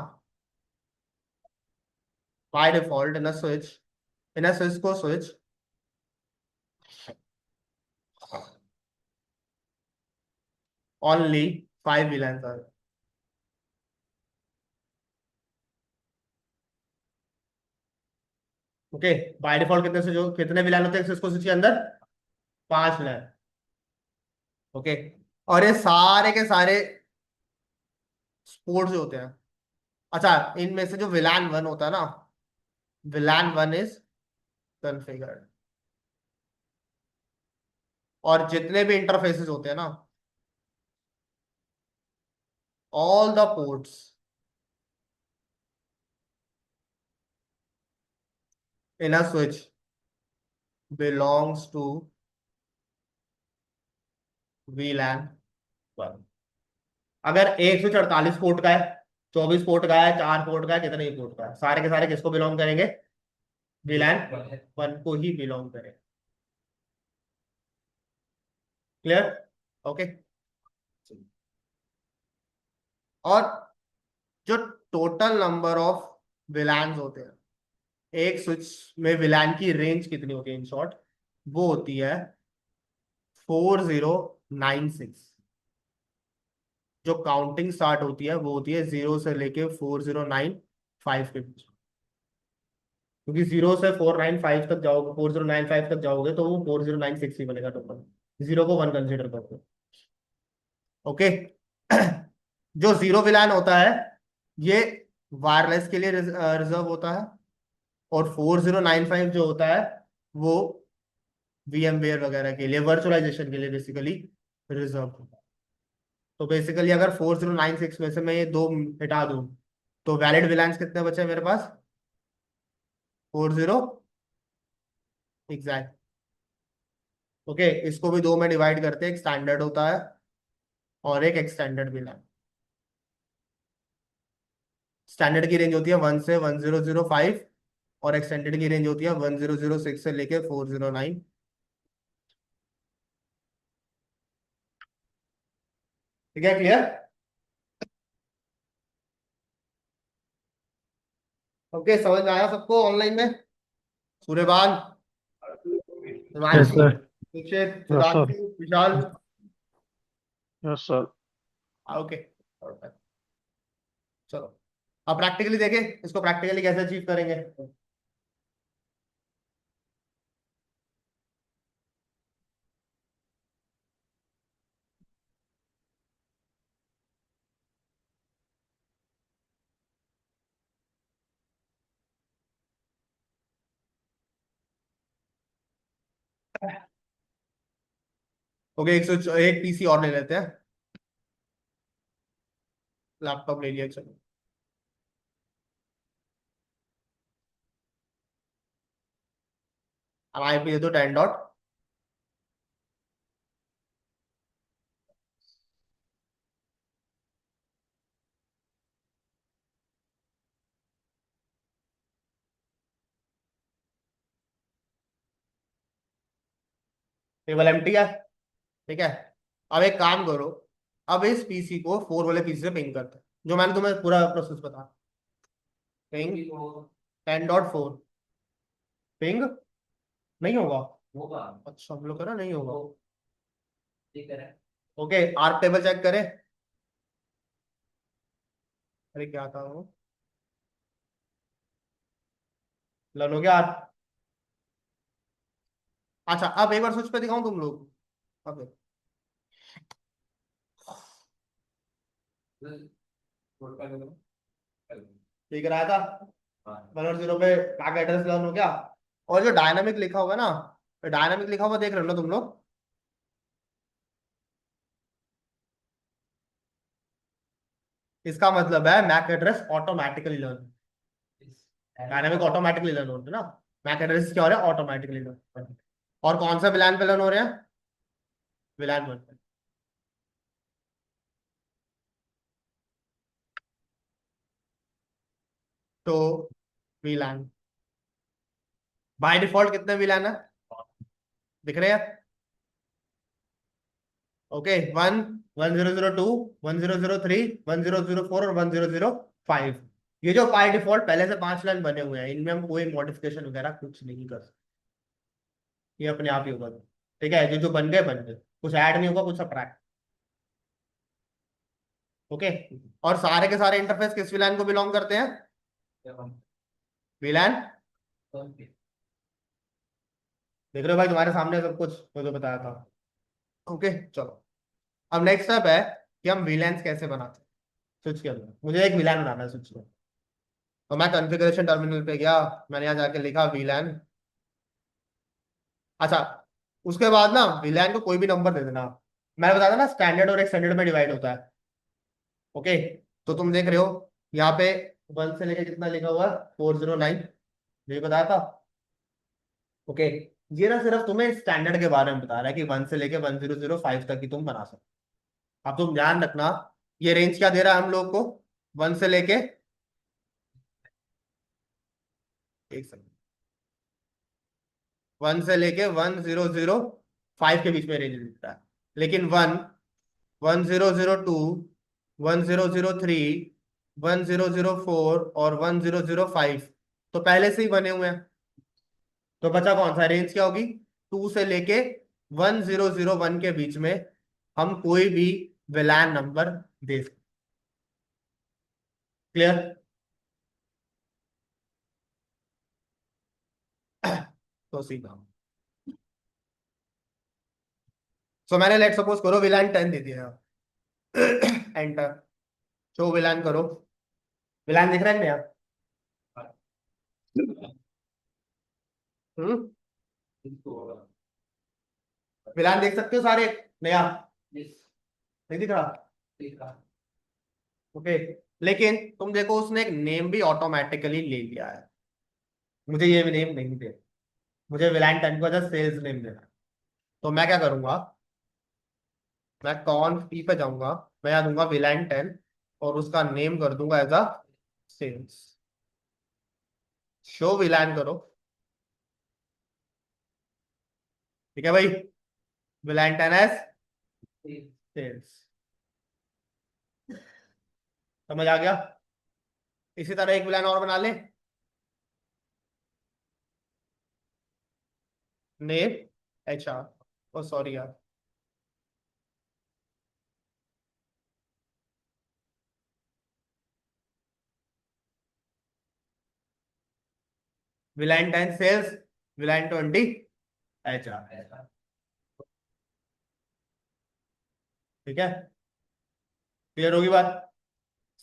by default in a switch को switch only 5 VLAN are. Okay, by default कितने से जो कितने विलान होते हैं इसको स्विच के अंदर? 5 विलान। ओके, और ये सारे के सारे स्पोर्ट्स जो होते हैं, अच्छा, इनमें से जो विलान 1 होता है ना, विलान 1 इज कॉन्फ़िगर्ड, और जितने भी इंटरफेसेस होते हैं ना, all the ports in a switch belongs to VLAN 1। अगर एक स्विच 48 पोर्ट का है, 24 पोर्ट का है, 4 पोर्ट का है, कितने ही पोर्ट का है, सारे के सारे किसको बिलोंग करेंगे? VLAN 1 को ही बिलोंग करें। क्लियर? ओके, और जो टोटल नंबर ऑफ विलान्स होते हैं, एक स्विच में विलान की रेंज कितनी होती है इन शॉर्ट? वो होती है 4096। जो काउंटिंग स्टार्ट होती है वो होती है 0 से लेके 4095 के बीच। क्योंकि 0 से 495 तक जाओगे, 4095 तक जाओगे तो वो 4096 ही बनेगा टोटल। 0 को 1 कंसिडर करते। ओके। जो जीरो विलान होता है ये वायरलेस के लिए रिजर्व होता है, और 4095 जो होता है वो VMware वगैरह के लिए, वर्चुअलाइजेशन के लिए बेसिकली रिजर्व होता है। तो बेसिकली अगर 4096 में से मैं ये दो हटा दूं तो वैलिड विलान्स कितने बचे मेरे पास? 40 एग्जैक्ट। ओके, इसको भी दो में डिवाइड करते हैं, एक स्टैंडर्ड होता है और एक एक्सटेंडेड विलान। स्टैंडर्ड की रेंज होती है 1 से 1005, और एक्सटेंडेड की रेंज होती है 1006 से लेके 409। ठीक है, क्लियर? ओके, समझ में आया सबको ऑनलाइन में? Suryabhan, yes Himanshu, sir. Nishchit, yes sir. Sudhanshu, Vishal. Yes sir. Okay, चलो अब प्रैक्टिकली देखें, इसको प्रैक्टिकली कैसे अचीव करेंगे। ओके, एक PC और ले लेते हैं। लैपटॉप ले लिया, चलो। अब IP दे दो 10 डॉट। टेबल एम्प्टी है। ठीक है, अब एक काम करो, अब इस PC को 4 वाले PC से पिंग करते हैं, जो मैंने तुम्हें पूरा प्रोसेस बता। पिंग 10.4। पिंग नहीं होगा? होगा। अच्छा, हम लोग करा नहीं होगा। ठीक है। ओके, आर्क टेबल चेक करें। अरे क्या था वो, लर्न हो गया आर्क। अच्छा, अब एक बार स्विच पे दिखाऊं तुम लोग। अब ठीक रहा था। 1 और 0 पे बैक एड्रेस लर्न हो गया। और जो डायनामिक लिखा होगा ना, डायनामिक लिखा हुआ देख रहे हो ना तुम लोग? इसका मतलब है MAC address automatically learn. Dynamic automatically learn होते हैं ना, मैक एड्रेस क्या हो रहा है? Automatically learn. और कौन सा विलान पे लर्न हो रहे हैं? विलान 1 पे। तो विलान बाय डिफॉल्ट कितने विलान है दिख रहे हैं? ओके, 1 1002, 1003, 1004 और 1005। ये जो बाय डिफॉल्ट पहले से 5 लाइन बने हुए हैं, इनमें हम कोई मॉडिफिकेशन वगैरह कुछ नहीं कर सकते, ये अपने आप ही होगा। ठीक है, जो जो बन गए बन गए, कुछ ऐड नहीं होगा, कुछ सब्ट्रैक्ट। ओके, और सारे के सारे इंटरफेस किस विलान को बिलोंग करते हैं? विलान। देख रहे हो भाई, तुम्हारे सामने सब कुछ मैं जो बताया था। ओके, चलो अब नेक्स्ट स्टेप है कि हम विलान्स कैसे बनाते हैं स्विच के अंदर। मुझे एक विलान बनाना है स्विच में, तो मैं कॉन्फ़िगरेशन टर्मिनल पे गया, मैंने यहाँ जाके लिखा VLAN। अच्छा, उसके बाद ना VLAN को कोई भी नंबर दे देना। मैंने बताया था ना स्टैंडर्ड और एक्सटेंडेड में डिवाइड होता है। ओके, तो तुम देख रहे हो यहाँ पे 1 से लेके कितना लिखा हुआ है? 409, ये बताया था। ओके, ये ना सिर्फ तुम्हें स्टैंडर्ड के बारे में बता रहा है कि 1 से लेके 1005 तक ही तुम बना सकते हो। अब तुम ध्यान रखना, ये रेंज क्या दे रहा है हम लोग को? 1 से लेके, एक सेकंड, 1 से लेके 1005 के बीच में रेंज देता है। लेकिन 1002, 1003, 1004 और 1005 तो पहले से ही बने हुए हैं। तो बचा कौन सा? रेंज क्या होगी? 2 से लेके 1001 के बीच में हम कोई भी विलान नंबर दे सकते। क्लियर? तो सीधा सो मैंने लेट सपोज करो विलान 10 दे दिया। एंटर। शो विलान करो। विलान दिख रहा है क्या? हम्म। विलान देख सकते हो सारे? नया नहीं दिख रहा? ओके। लेकिन तुम देखो उसने एक नेम भी ऑटोमेटिकली ले लिया है। मुझे ये नेम नहीं दे। मुझे विलान 10 को जस्ट सेल्स नेम देना है। तो मैं क्या करूंगा? मैं कॉन्फ पी पे जाऊंगा। मैं यहाँ दूंगा विलान 10 और उसका नेम कर दूंगा एज अ सेल्स। शो विलान करो। ठीक है भाई। विलान 10 एज सेल्स। समझ आ गया? इसी तरह एक विलान और बना ले। Name HR। ओ सॉरी यार। विलान 10 सेल्स। विलान 20 HR। ठीक है। क्लियर होगी बात?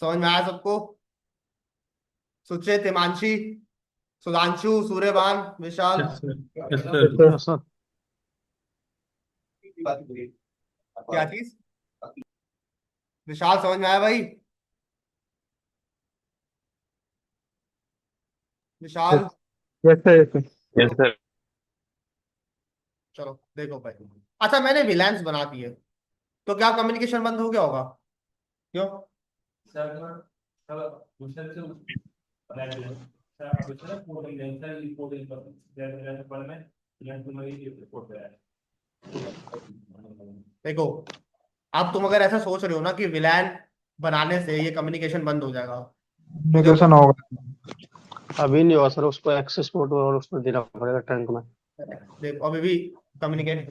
समझ में आया सबको? Suchit, Himanshi, Sudhanshu, Suryabhan, Vishal. Yes sir. Yes Yes, sir. sir. Yes sir. क्या चीज? विशाल समझ में आया भाई? Vishal. Yes, sir. Yes, sir. Yes sir. चलो देखो भाई। अच्छा मैंने विलान्स बना दिए तो क्या कम्युनिकेशन बंद हो गया होगा? क्यों? देखो अब तुम अगर ऐसा सोच रहे हो ना कि विलान बनाने से ये कम्युनिकेशन बंद हो जाएगा तो Communication देखो। होगा। अभी नहीं हुआ सर, उसको एक्सेस पोर्ट और उसको देना पड़ेगा टैंक में। देखो अभी भी कम्युनिकेट।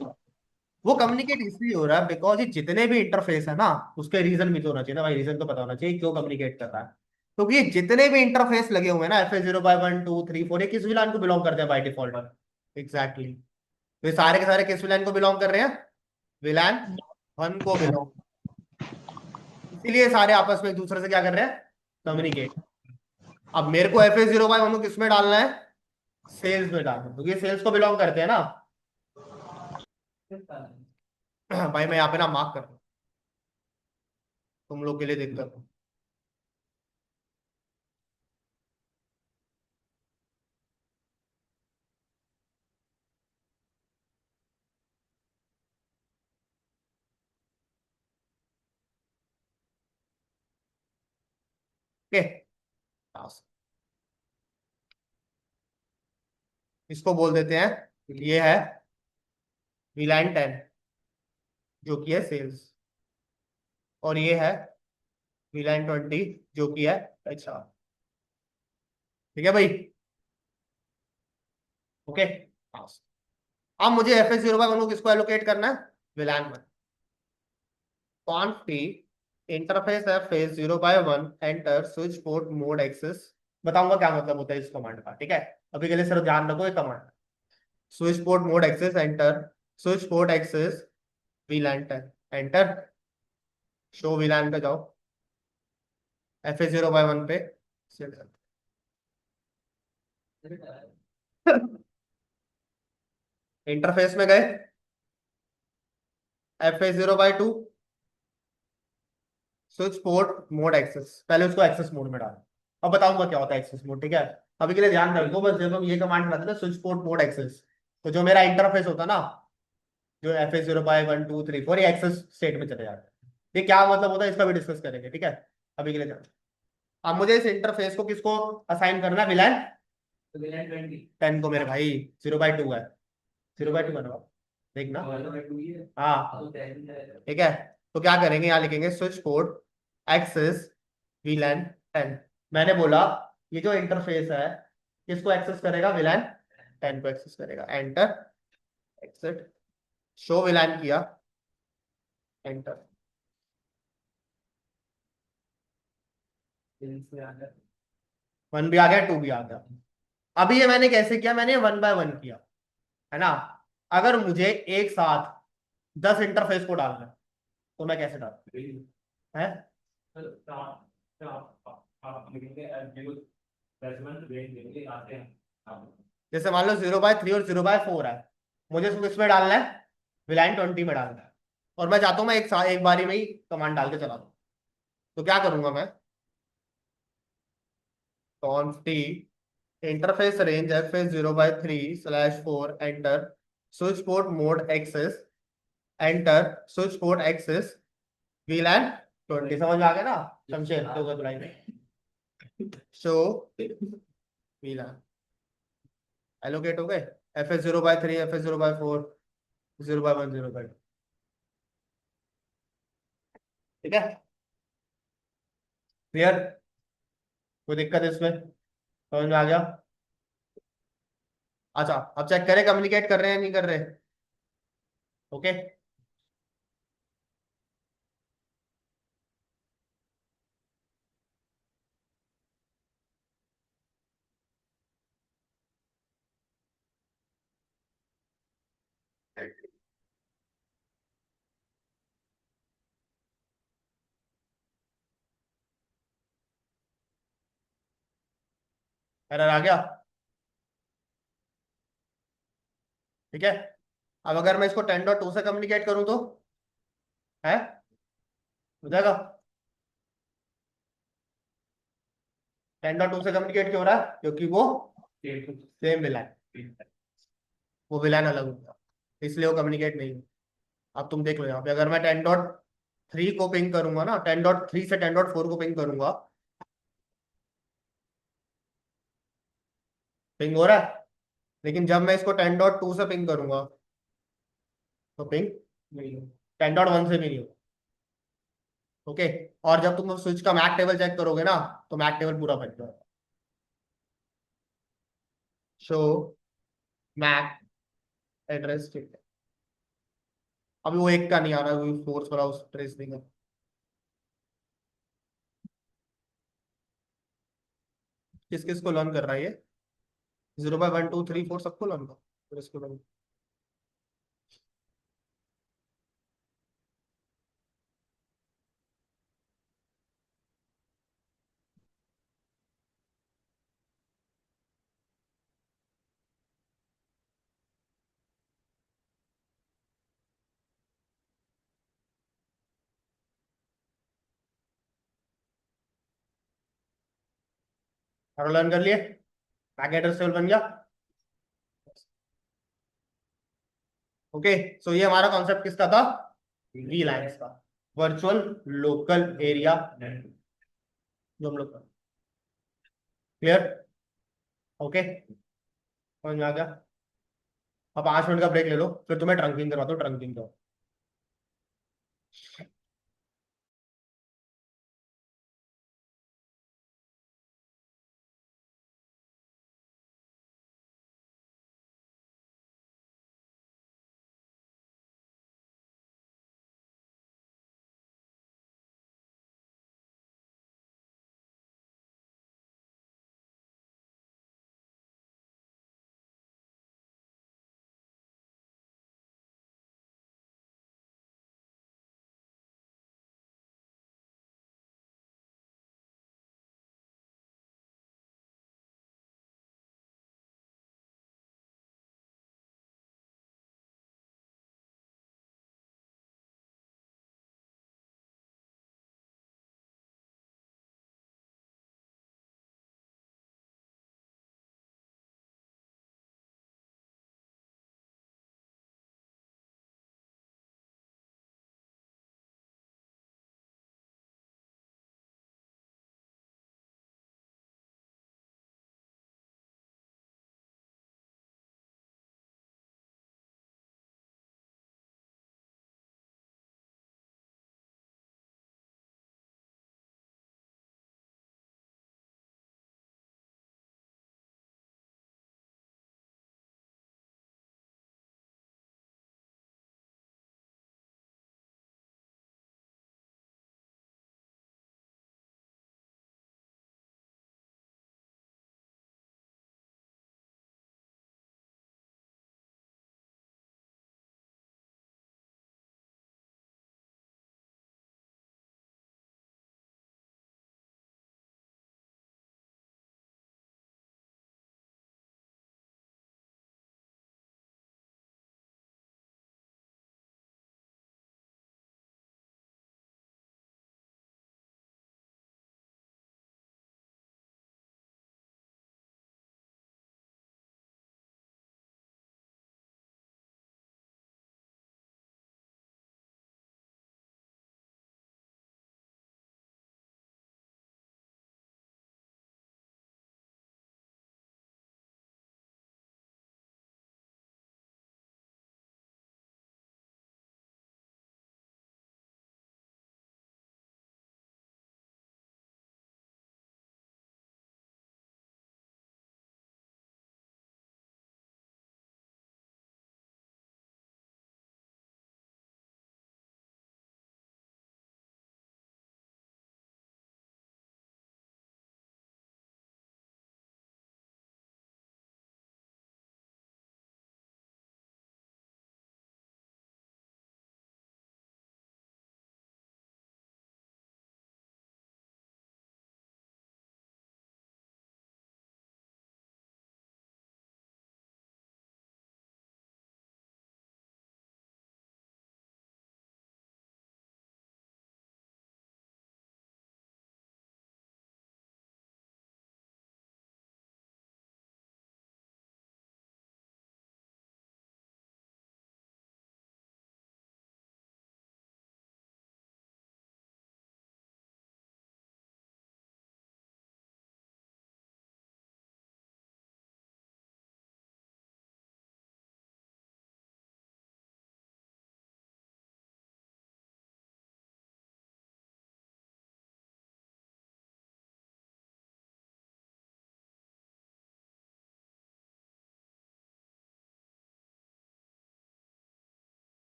वो कम्युनिकेट इसलिए हो रहा है बिकॉज ये जितने भी इंटरफेस है ना उसके रीजन भी तो होना चाहिए ना भाई। रीजन तो पता होना चाहिए क्यों कम्युनिकेट कर रहा है। क्योंकि ये जितने भी इंटरफेस लगे हुए हैं ना FA0 by 1 2 3 4 ये किस विलान को बिलोंग करते हैं बाय डिफॉल्ट? एग्जैक्टली। तो ये सारे के सारे किस विलान को बिलोंग कर रहे हैं? विलान 1 को बिलोंग। इसीलिए सारे आपस में एक दूसरे से क्या कर रहे हैं? कम्युनिकेट। अब मेरे को FA0 by 1 को किस में डालना है? सेल्स में डालना है क्योंकि ये सेल्स को बिलोंग करते हैं ना। भाई मैं यहाँ पे ना मार्क कर रहा हूँ तुम लोग के लिए दिक्कत हो। ओके। इसको बोल देते हैं ये है विलान 10 जो कि है सेल्स। और ये है विलान 20 जो कि है HR। ठीक है भाई? ओके। अब मुझे FA0 by 1 को किसको एलोकेट करना है? विलान में। Conf P interface FA0 by 1 enter switch port mode access. बताऊंगा क्या मतलब होता है इस कमांड का। ठीक है? अभी के लिए सिर्फ ध्यान रखो ये command. Switch port mode access enter switch port access VLAN 10 enter. Show VLAN पे जाओ। FA0 by 1 पे इंटरफेस में गए। FA0 by 2 switch port mode access. पहले उसको एक्सेस मोड में डालो। अब बताऊंगा क्या होता है एक्सेस मोड। ठीक है? अभी के लिए ध्यान रखो बस जब हम ये कमांड बनाते हैं ना स्विच पोर्ट मोड एक्सेस तो जो मेरा इंटरफेस होता ना जो FA0 by 1 2 3 4 ये एक्सेस स्टेट में चले जाता है। ये क्या मतलब होता है इसका भी डिस्कस करेंगे। ठीक है? अभी के लिए ध्यान। अब मुझे इस इंटरफेस को किसको असाइन करना है? विलान 10 को मेरे भाई। 0 by 2 है। 0 by 2 बनवा देखना। हाँ ठीक है। तो क्या करेंगे यहाँ लिखेंगे स्विच पोर्ट एक्सेस VLAN 10। मैंने बोला ये जो इंटरफेस है किसको एक्सेस करेगा? VLAN 10 को एक्सेस करेगा। एंटर। एक्सेट। शो VLAN किया। एंटर। 1 भी आ गया 2 भी आ गया। अभी ये मैंने कैसे किया? मैंने 1 by 1 किया। है ना। अगर मुझे एक साथ 10 इंटरफेस को डालना है तो मैं कैसे डालूं है। जैसे मान लो 0/3 और 0/4 है, मुझे इसको किसमें डालना है, विलाइन 20 में डालना है, और मैं चाहता हूँ मैं एक साथ एक बारी में ही कमांड डाल के चला दूँ। तो क्या करूंगा मैं, const interface range fs 0/3/4 enter switch port mode access enter switch port access VLAN 20। समझ में आ गया ना शमशेर, तो कर बुलाएंगे शो VLAN एलोकेट हो गए, fs 0/3 fs 0/4 0/1 0/2। ठीक है, क्लियर, कोई दिक्कत है इसमें, समझ में आ गया। अच्छा अब चेक करें कम्युनिकेट कर रहे हैं नहीं कर रहे। ओके, एरर आ गया। ठीक है, अब अगर मैं इसको 10.2 से कम्युनिकेट करूं तो है, हो जाएगा। 10.2 से कम्युनिकेट क्यों हो रहा है, क्योंकि वो सेम विलान, वो विलान अलग होगा, इसलिए वो कम्युनिकेट नहीं होगा। अब तुम देख लो यहाँ पे, अगर मैं 10.3 को पिंग करूंगा ना, 10.3 से 10.4 को पिंग करूंगा, पिंग हो रहा है। लेकिन जब मैं इसको 10.2 से पिंग करूंगा तो पिंग 10.1 से भी नहीं होगा। ओके, और जब तुम स्विच का मैक टेबल चेक करोगे ना, तो मैक टेबल पूरा बच जाएगा। शो मैक एड्रेस, ठीक है, अभी वो एक का नहीं आ रहा है, फोर्स वाला उस ट्रेस देंगे। किस किस को लर्न कर रहा है ये, 0/1 2 3 4 सबको लर्न करो, फिर इसको learn और लर्न कर लिए, मैक एड्रेस टेबल बन गया। ओके, सो ये हमारा कॉन्सेप्ट किसका था, वीलाइंस का, वर्चुअल लोकल एरिया जो हम लोग का। क्लियर, ओके, समझ में आ गया। अब 5 मिनट का ब्रेक ले लो, फिर तुम्हें ट्रंकिंग करवाता हूँ, ट्रंकिंग करो।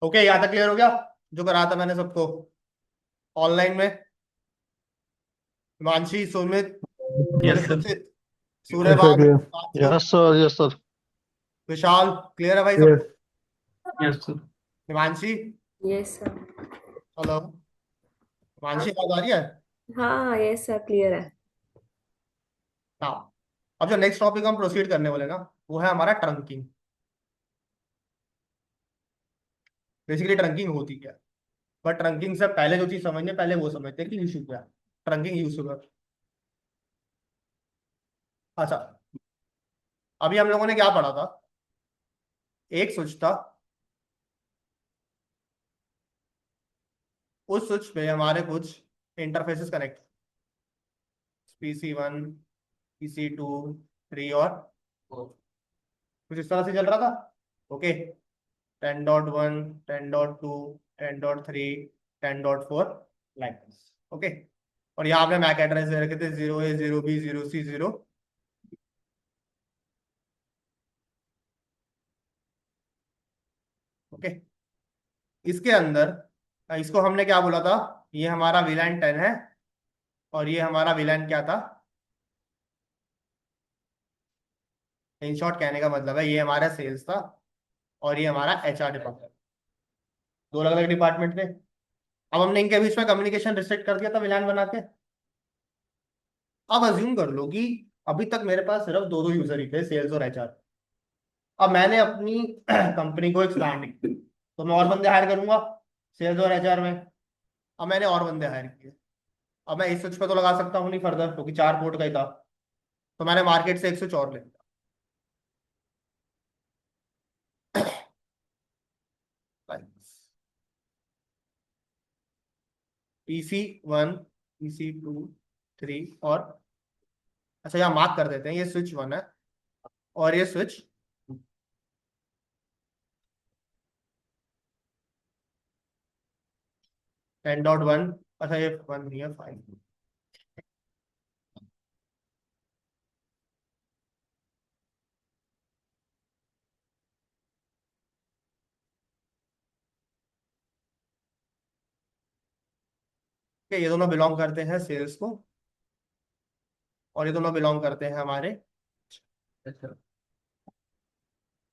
ओके, यहाँ तक क्लियर हो गया जो करा था मैंने सबको ऑनलाइन में? Himanshi, Sumit, yes sir. Parikshit, Yes, sir, Suryabhan, clear. आंसू, यस सर, यस सर। विशाल, क्लियर है भाई Yes. सबको? Yes sir. Himanshi, yes sir. Hello, Himanshi आवाज आ रही है? हाँ यस सर, क्लियर है। हाँ, अब जो नेक्स्ट टॉपिक हम प्रोसीड करने वाले ना, वो है हमारा ट्रंकिंग। बेसिकली ट्रंकिंग होती क्या है, बट ट्रंकिंग से पहले जो चीज समझने, पहले वो समझते हैं कि इशू क्या है, ट्रंकिंग इशू क्या है। अच्छा, अभी हम लोगों ने क्या पढ़ा था? एक स्विच था, उस स्विच पे हमारे कुछ इंटरफेसेस कनेक्ट, PC1, PC2, 3 और 4, कुछ इस तरह से चल रहा था। Okay, 10.1, 10.2, 10.3, 10.4, like this. ओके, और यहाँ पे मैक एड्रेस दे रखे थे 0A, 0B, 0C, 0। ओके, इसके अंदर इसको हमने क्या बोला था? ये हमारा VLAN 10 है, और ये हमारा VLAN क्या था? इन शॉर्ट कहने का मतलब है ये हमारा सेल्स था, और ये हमारा HR डिपार्टमेंट, दो अलग अलग डिपार्टमेंट थे। अब हमने इनके बीच में कम्युनिकेशन रिस्ट्रिक्ट कर दिया था VLAN बना के। अब अज्यूम कर लो कि अभी तक मेरे पास सिर्फ दो दो यूजर ही थे, सेल्स और HR। अब मैंने अपनी कंपनी को एक्सपैंड किया, तो मैं और बंदे हायर करूंगा सेल्स और HR में। अब मैंने और बंदे हायर किए, अब मैं इस स्विच पे तो लगा सकता हूँ नहीं फर्दर, क्योंकि 4 पोर्ट का ही था। तो मैंने मार्केट से एक स्विच और ले लिया। PC1, PC2, 3 और, अच्छा यहाँ मार्क कर देते हैं, ये स्विच 1 है और ये स्विच 10.1। अच्छा ये 1 नहीं है, 5। ये दोनों बिलोंग करते हैं सेल्स को, और ये दोनों बिलोंग करते हैं हमारे।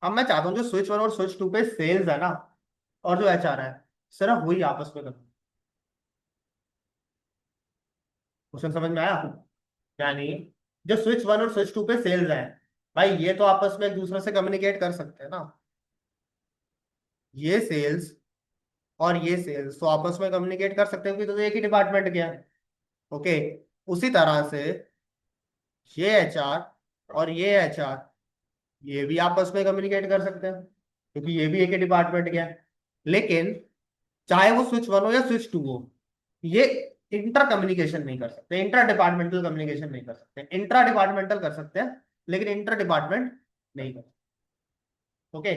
अब मैं चाहता हूँ जो स्विच 1 और स्विच 2 पे सेल्स है ना, और जो HR है, सिर्फ वही आपस में करते। क्वेश्चन समझ में आया? यानी जो स्विच 1 और स्विच 2 पे सेल्स है, भाई ये तो आपस में एक दूसरे से कम्युनिकेट कर सकते हैं ना। ये सेल्स और ये सेल्स तो आपस में कम्युनिकेट कर सकते हैं, क्योंकि तो एक ही डिपार्टमेंट के हैं। ओके, उसी तरह से ये HR और ये HR, ये भी आपस में कम्युनिकेट कर सकते हैं, क्योंकि ये भी एक ही डिपार्टमेंट के हैं। लेकिन चाहे वो स्विच 1 हो या स्विच 2 हो, ये इंटर कम्युनिकेशन नहीं कर सकते, इंटर डिपार्टमेंटल कम्युनिकेशन नहीं कर सकते। इंट्रा डिपार्टमेंटल कर सकते हैं, लेकिन इंटर डिपार्टमेंट नहीं कर सकते। ओके,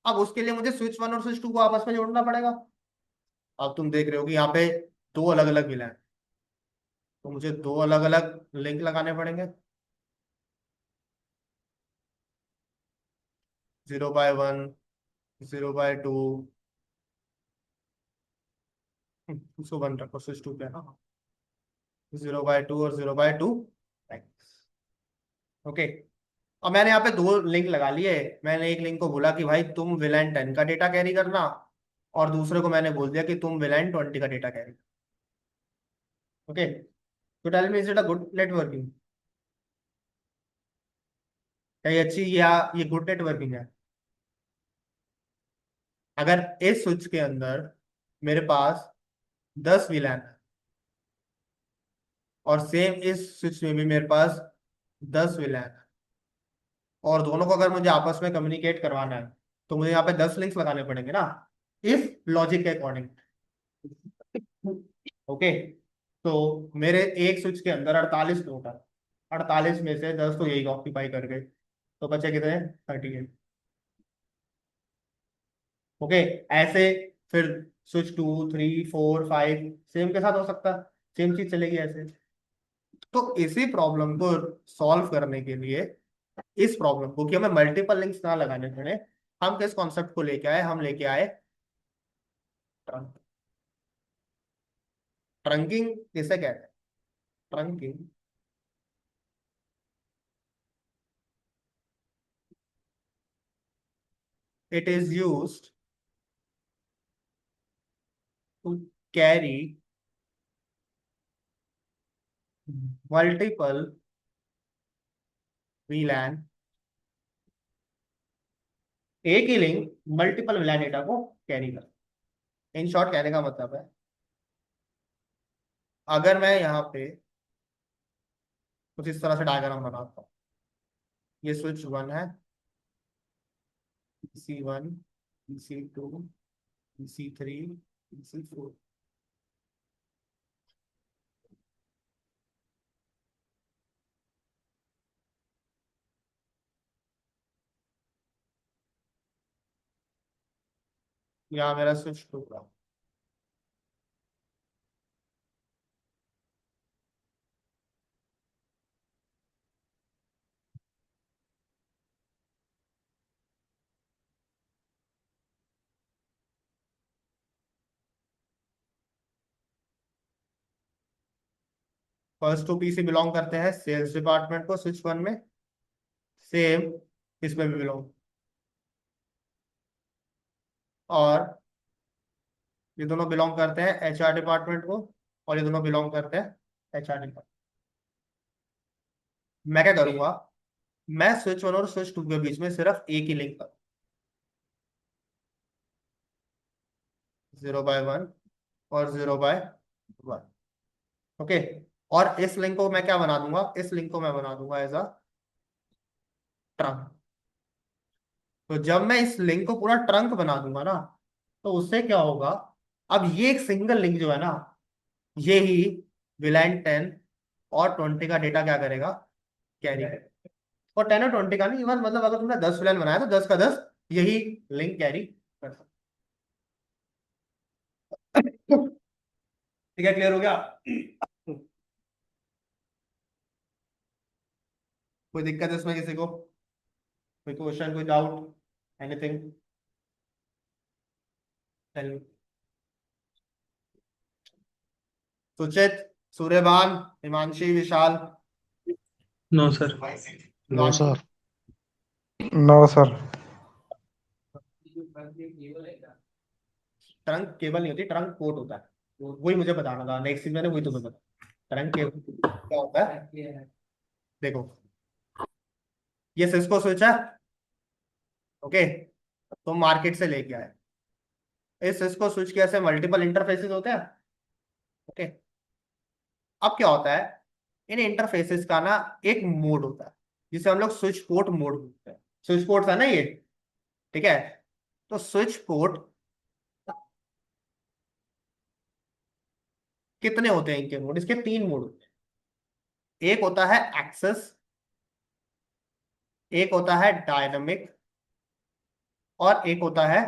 अब उसके लिए मुझे स्विच 1 और स्विच 2 को आपस में जोड़ना पड़ेगा। अब तुम देख रहे हो कि यहाँ पे दो अलग अलग विला है, तो मुझे दो अलग अलग लिंक लगाने पड़ेंगे। 0/1, 0/2, उसको 1 रखो, स्विच 2 पे ना, 0/2 और 0/2। ओके, अब मैंने यहाँ पे दो लिंक लगा लिए। मैंने एक लिंक को बोला कि भाई तुम VLAN 10 का डेटा कैरी करना, और दूसरे को मैंने बोल दिया कि तुम VLAN 20 का डेटा कैरी। ओके, तो tell me, is it a good networking? क्या ये अच्छी या ये गुड नेटवर्किंग है? अगर इस स्विच के अंदर मेरे पास 10 VLAN है, और सेम इस स्विच में भी मेरे पास 10 VLAN है, और दोनों को अगर मुझे आपस में कम्युनिकेट करवाना है, तो मुझे यहाँ पे 10 लिंक्स लगाने पड़ेंगे ना, इफ लॉजिक के अकॉर्डिंग। ओके, तो मेरे एक स्विच के अंदर 48 नोड है, 48 में से 10 तो यही ऑक्यूपाई कर गए, तो बचे कितने? 38। ओके, ऐसे फिर स्विच 2, 3, 4, 5 सेम के साथ हो सकता है, सेम चीज चलेगी ऐसे। तो इसी प्रॉब्लम को सॉल्व करने के लिए, इस प्रॉब्लम को कि हमें मल्टीपल लिंक्स ना लगाने पड़े, हम किस कॉन्सेप्ट को लेके आए? हम लेके आए ट्रंक। ट्रंकिंग किसे कहते हैं? Trunking it is used to carry multiple VLAN, एक ही लिंक मल्टीपल VLAN डेटा को कैरी कर। इन शॉर्ट कहने का मतलब है, अगर मैं यहाँ पे कुछ इस तरह से डायग्राम बनाता हूँ, ये स्विच 1 है, PC1, PC2, PC3, PC4। यहाँ मेरा स्विच 2 का। फर्स्ट 2 PC बिलोंग करते हैं सेल्स डिपार्टमेंट को स्विच 1 में, सेम इसमें भी बिलोंग। और ये दोनों बिलोंग करते हैं HR डिपार्टमेंट को, और ये दोनों बिलोंग करते हैं HR डिपार्टमेंट। मैं क्या करूंगा, मैं स्विच 1 और स्विच 2 के बीच में सिर्फ एक ही लिंक करूँ, 0/1 और 0/1। ओके। और इस लिंक को मैं क्या बना दूंगा, इस लिंक को मैं बना दूंगा एज अ ट्रंक। तो जब मैं इस लिंक को पूरा ट्रंक बना दूंगा ना, तो उससे क्या होगा, अब ये एक सिंगल लिंक जो है ना, ये ही विलान 10 और 20 का डेटा क्या करेगा, कैरी करेगा। और 10 और 20 का नहीं, इवन मतलब अगर तुमने 10 विलान बनाया तो 10 का 10 यही लिंक कैरी कर सकता। ठीक है, क्लियर हो गया? कोई दिक्कत है इसमें किसी को? कोई क्वेश्चन, कोई doubt, anything? Suchit, Suryabhan, Himanshi, Vishal? No sir. No sir. No sir. Trunk cable नहीं होती, ट्रंक पोर्ट होता है। वही मुझे बताना था, नेक्स्ट चीज मैंने वही तुम्हें बता। ट्रंक केबल क्या होता है, देखो ये सिस्को स्विच है, ओके, तो मार्केट से लेके आए। इस सिस्को स्विच के ऐसे मल्टीपल इंटरफेसेस होते हैं, ओके। अब क्या होता है, इन इंटरफेसेस का ना एक मोड होता है जिसे हम लोग स्विच पोर्ट मोड बोलते हैं। स्विच पोर्ट है ना ये, ठीक है। तो स्विच पोर्ट कितने होते हैं इनके मोड, इसके 3 मोड होते हैं। एक होता है एक्सेस, एक होता है डायनामिक, और एक होता है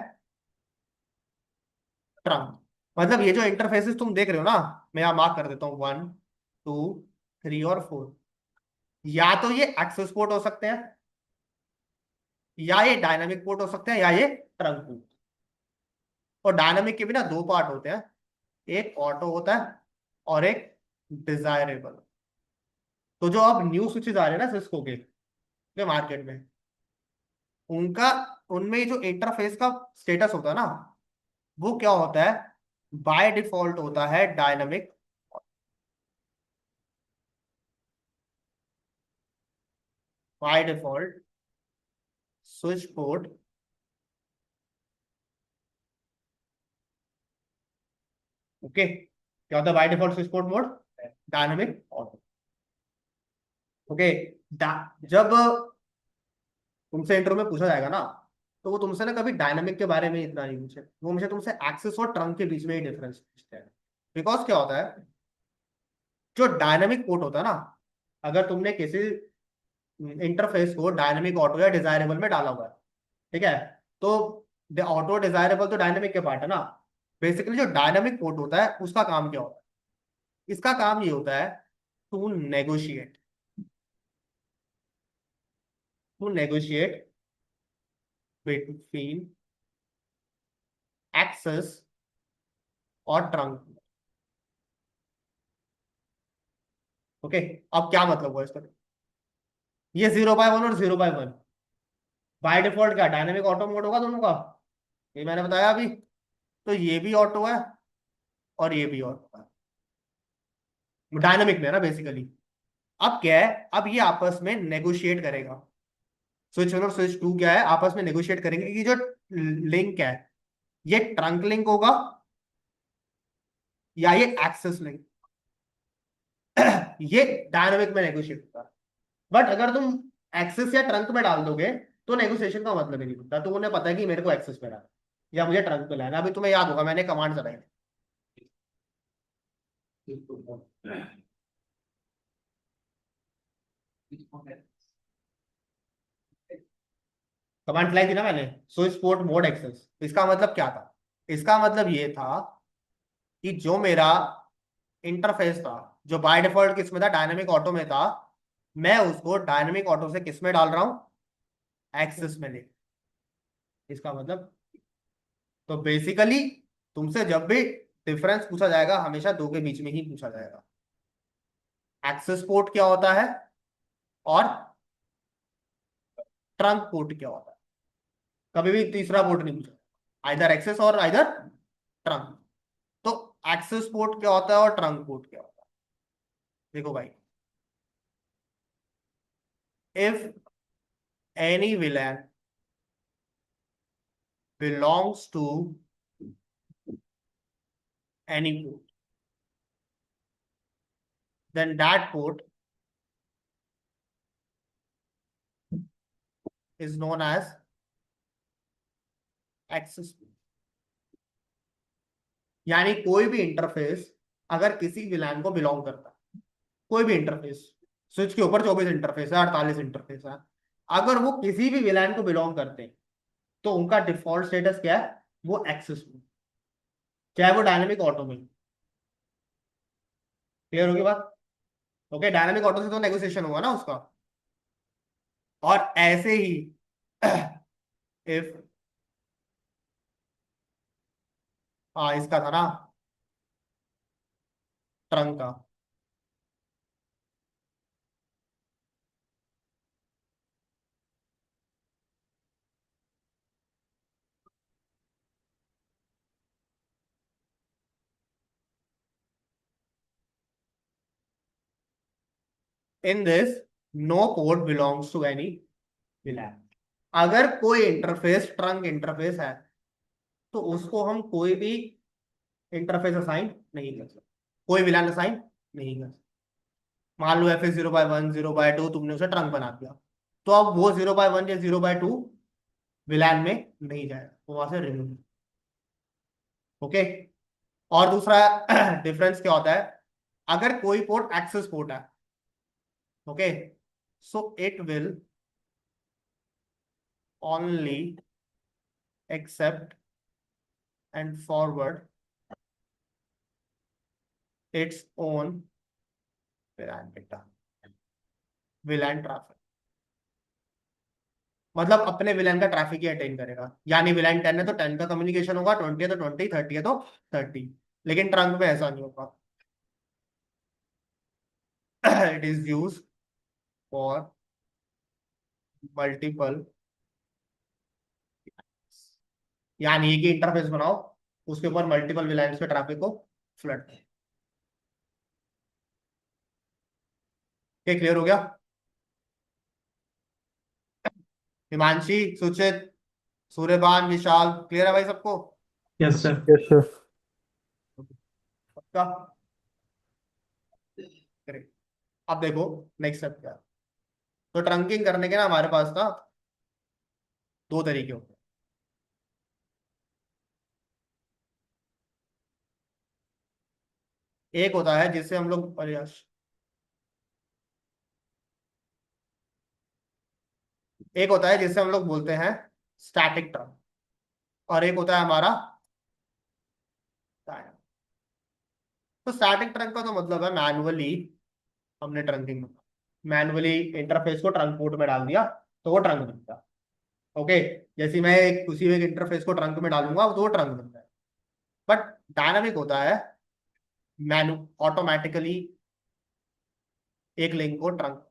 ट्रंक। मतलब ये जो इंटरफेसेस तुम देख रहे हो ना, मैं यहां मार्क कर देता हूं 1, 2, 3 और 4। या तो ये एक्सेस पोर्ट हो सकते हैं, या ये डायनामिक पोर्ट हो सकते हैं, या ये ट्रंक पोर्ट। और डायनामिक के भी ना 2 पार्ट होते हैं, एक ऑटो होता है और एक डिजायरेबल। तो जो अब न्यू स्विचेस आ रहे हैं ना सिस्को के मार्केट में, उनका उनमें जो इंटरफेस का स्टेटस होता है ना, वो क्या होता है, बाय डिफॉल्ट होता है dynamic. By default switch port okay, क्या होता है by default switch port mode, dynamic auto. Okay. जब तुमसे इंटरव्यू में पूछा जाएगा ना, तो वो तुमसे ना कभी डायनामिक के बारे में इतना नहीं पूछे, वो मुझे तुमसे एक्सेस और ट्रंक के बीच में ही डिफरेंस पूछते हैं। बिकॉज क्या होता है, जो डायनामिक पोर्ट होता है ना, अगर तुमने किसी इंटरफेस को डायनामिक ऑटो या डिजायरेबल में डाला हुआ है, ठीक है, तो ऑटो डिजायरेबल तो डायनामिक के पार्ट है ना। बेसिकली जो डायनामिक पोर्ट होता है उसका काम क्या होता है, इसका काम ये होता है to negotiate, to negotiate between access और ट्रंक। ओके, अब क्या मतलब हुआ इसका? ये 0/1 और 0/1 बाय डिफॉल्ट क्या डायनेमिक ऑटो मोड होगा दोनों का, ये मैंने बताया अभी। तो ये भी ऑटो है और ये भी ऑटो है, डायनेमिक में है ना बेसिकली। अब क्या है, अब ये आपस में नेगोशिएट करेगा। स्विच 1 और स्विच 2 क्या है, आपस में नेगोशिएट करेंगे कि जो लिंक है ये ट्रंक लिंक होगा या ये एक्सेस लिंक। ये डायनामिक में नेगोशिएट होता है। बट अगर तुम एक्सेस या ट्रंक में डाल दोगे तो नेगोशिएशन का मतलब ही नहीं होता। तो उन्हें पता है कि मेरे को एक्सेस में डालना है या मुझे ट्रंक में लाना है। अभी तुम्हें याद होगा मैंने कमांड चलाई कमांड चलाई थी ना मैंने, स्विच पोर्ट मोड एक्सेस। इसका मतलब क्या था? इसका मतलब ये था कि जो मेरा इंटरफेस था जो बाय डिफॉल्ट किस में था, डायनामिक ऑटो में था, मैं उसको डायनामिक ऑटो से किस में डाल रहा हूं, एक्सेस में ले। इसका मतलब, तो बेसिकली तुमसे जब भी डिफरेंस पूछा जाएगा हमेशा दो के बीच में ही पूछा जाएगा। एक्सेस पोर्ट क्या होता है और ट्रंक पोर्ट क्या होता है। कभी भी तीसरा पोर्ट नहीं पूछा, आइदर एक्सेस और आइदर ट्रंक। तो एक्सेस पोर्ट क्या होता है और ट्रंक पोर्ट क्या होता है? देखो भाई, if any villain belongs to any port, then that port is known as access port। यानी कोई भी इंटरफेस अगर किसी विलान को बिलोंग करता है, कोई भी इंटरफेस, स्विच के ऊपर 24 इंटरफेस है, 48 इंटरफेस है, अगर वो किसी भी विलान को बिलोंग करते हैं तो उनका डिफॉल्ट स्टेटस क्या है, वो एक्सेस पोर्ट, चाहे वो डायनेमिक ऑटो में। क्लियर होगी बात? ओके, डायनेमिक ऑटो से तो नेगोशिएशन हुआ ना उसका। और ऐसे ही इफ, हाँ इसका था ना ट्रंक का, in this no port belongs to any VLAN. अगर कोई इंटरफेस ट्रंक इंटरफेस है तो उसको हम कोई भी इंटरफेस असाइन नहीं कर सकते, कोई विलान असाइन नहीं कर सकते। मान लो एफ 0/1 0/2 तुमने उसे ट्रंक बना दिया, तो अब वो 0/1 या 0/2 विलान में नहीं जाएगा, वो वहां से रिमूव। ओके, और दूसरा डिफरेंस क्या होता है, अगर कोई पोर्ट एक्सेस पोर्ट है, okay, so it will only accept and forward its own VLAN data, VLAN traffic. मतलब अपने विलान का ट्रैफिक ही अटेंड करेगा। यानी विलान 10 है तो 10 का कम्युनिकेशन होगा, 20 है तो 20, 30 है तो 30। लेकिन ट्रंक में ऐसा नहीं होगा। It is use for multiple, यानी एक ही इंटरफेस बनाओ उसके ऊपर मल्टीपल विलान्स पे ट्रैफिक को फ्लड। ये क्लियर हो गया? हिमांशी, सुचित, सूर्यभान, विशाल, क्लियर है भाई सबको? Yes sir. Yes sir. पक्का? करेक्ट। अब देखो नेक्स्ट स्टेप क्या है। तो ट्रंकिंग करने के ना हमारे पास ना दो तरीके होते हैं। एक होता है जिससे हम लोग, अरे यार, एक होता है जिससे हम लोग बोलते हैं स्टैटिक ट्रंक, और एक होता है हमारा डायनामिक। तो स्टैटिक ट्रंक का तो मतलब है मैनुअली हमने ट्रंकिंग, मैनुअली इंटरफेस को ट्रंक पोर्ट में डाल दिया तो वो ट्रंक बन गया। ओके, जैसे मैं एक उसी एक इंटरफेस को ट्रंक में डालूंगा तो वो ट्रंक बन जाएगा। बट डायनामिक होता है मैनु ऑटोमेटिकली एक लिंक को ट्रंक,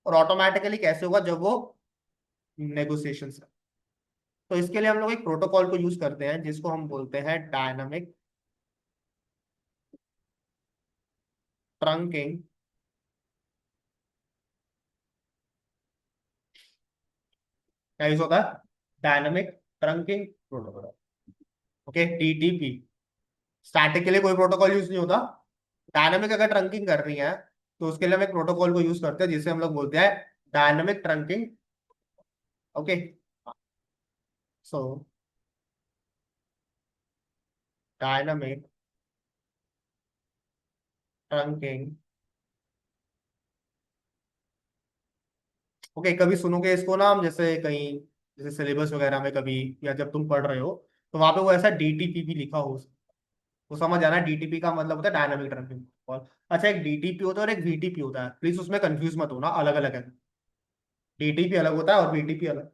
और ऑटोमेटिकली कैसे होगा जब वो नेगोशिएशन है। तो इसके लिए हम लोग एक प्रोटोकॉल को यूज करते हैं जिसको हम बोलते हैं डायनामिक ट्रंकिंग। क्या यूज होता है? Dynamic trunking protocol. Okay, DTP. Static के लिए कोई प्रोटोकॉल यूज नहीं होता, डायनामिक अगर ट्रंकिंग कर रही है तो उसके लिए हम एक प्रोटोकॉल को यूज करते हैं जिसे हम लोग बोलते हैं डायनामिक ट्रंकिंग। ओके, सो डायनामिक ट्रंकिंग। ओके, कभी सुनोगे इसको ना हम, जैसे कहीं जैसे सिलेबस वगैरह में कभी, या जब तुम पढ़ रहे हो तो वहां पे वो ऐसा डीटीपी भी लिखा हो, तो समझ आना डीटीपी का मतलब होता है डायनामिक ट्रंकिंग प्रोटोकॉल। अच्छा, एक डीटीपी होता है और एक वीटीपी होता है, प्लीज उसमें कंफ्यूज मत होना, अलग अलग है। डीटीपी अलग होता है और वीटीपी अलग।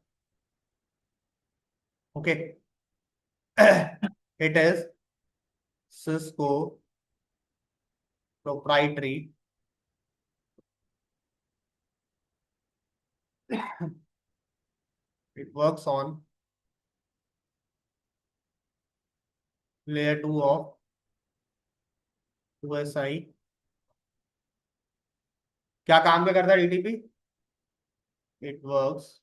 Okay, it is Cisco proprietary it works on layer 2 of OSI। क्या काम क्या करता है DTP? It works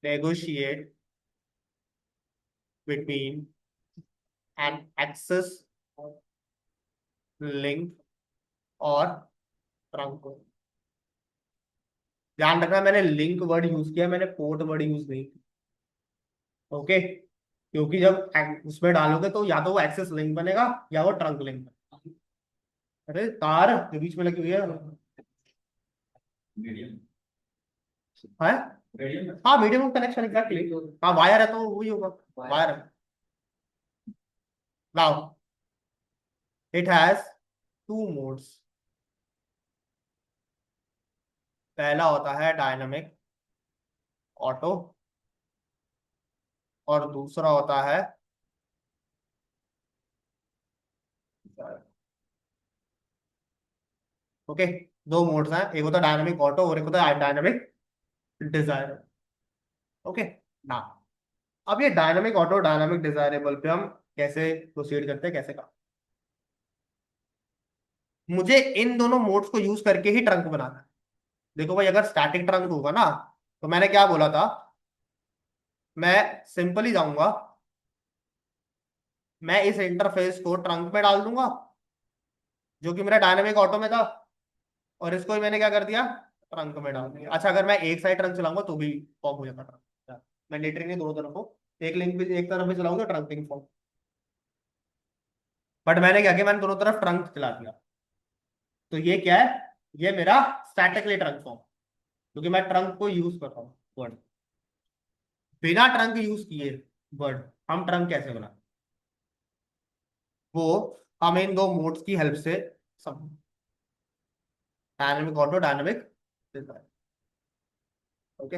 negotiate between an access link और ट्रंक। ध्यान रखना, मैंने लिंक वर्ड यूज किया, मैंने पोर्ट वर्ड यूज नहीं किया। ओके, क्योंकि जब उसमें डालोगे तो या तो वो एक्सेस लिंक बनेगा या वो ट्रंक लिंक। अरे तार जो बीच में लगी हुई है है। हाँ, मीडियम कनेक्शन एग्जैक्टली। हाँ, वायर है तो वही होगा, वायर है। Now it has two modes. पहला होता है डायनामिक ऑटो, और दूसरा होता है, ओके, दो मोड्स हैं, एक होता है डायनामिक ऑटो और एक होता है डायनामिक डिजायर। ओके ना, अब ये डायनामिक ऑटो डायनामिक डिजायरेबल पे हम कैसे प्रोसीड करते हैं, कैसे काम। मुझे इन दोनों मोड्स को यूज करके ही ट्रंक बनाना है। देखो भाई, अगर स्टैटिक ट्रंक होगा ना, तो मैंने क्या बोला था, मैं सिंपली जाऊंगा, मैं इस इंटरफेस को ट्रंक में डाल दूंगा जो कि मेरा डायनामिक ऑटो में था, और इसको ही मैंने क्या कर दिया, ट्रंक में डाल दिया। अच्छा, अगर मैं एक साइड ट्रंक चलाऊंगा तो भी फॉर्म हो जाता ट्रंक। मैंडेटरी नहीं दोनों तरफ को, एक लिंक भी एक तरफ भी चलाऊंगा ट्रंकिंग फॉर्म। बट मैंने क्या किया, मैंने दोनों तरफ ट्रंक चला दिया, तो ये क्या है, ये मेरा स्टैटिकली ट्रंक फॉर्म, क्योंकि मैं ट्रंक को यूज कर रहा हूँ वर्ड। बिना ट्रंक यूज किए वर्ड हम ट्रंक कैसे बना, वो हम इन दो मोड्स की हेल्प से सब, dynamic auto dynamic. Okay,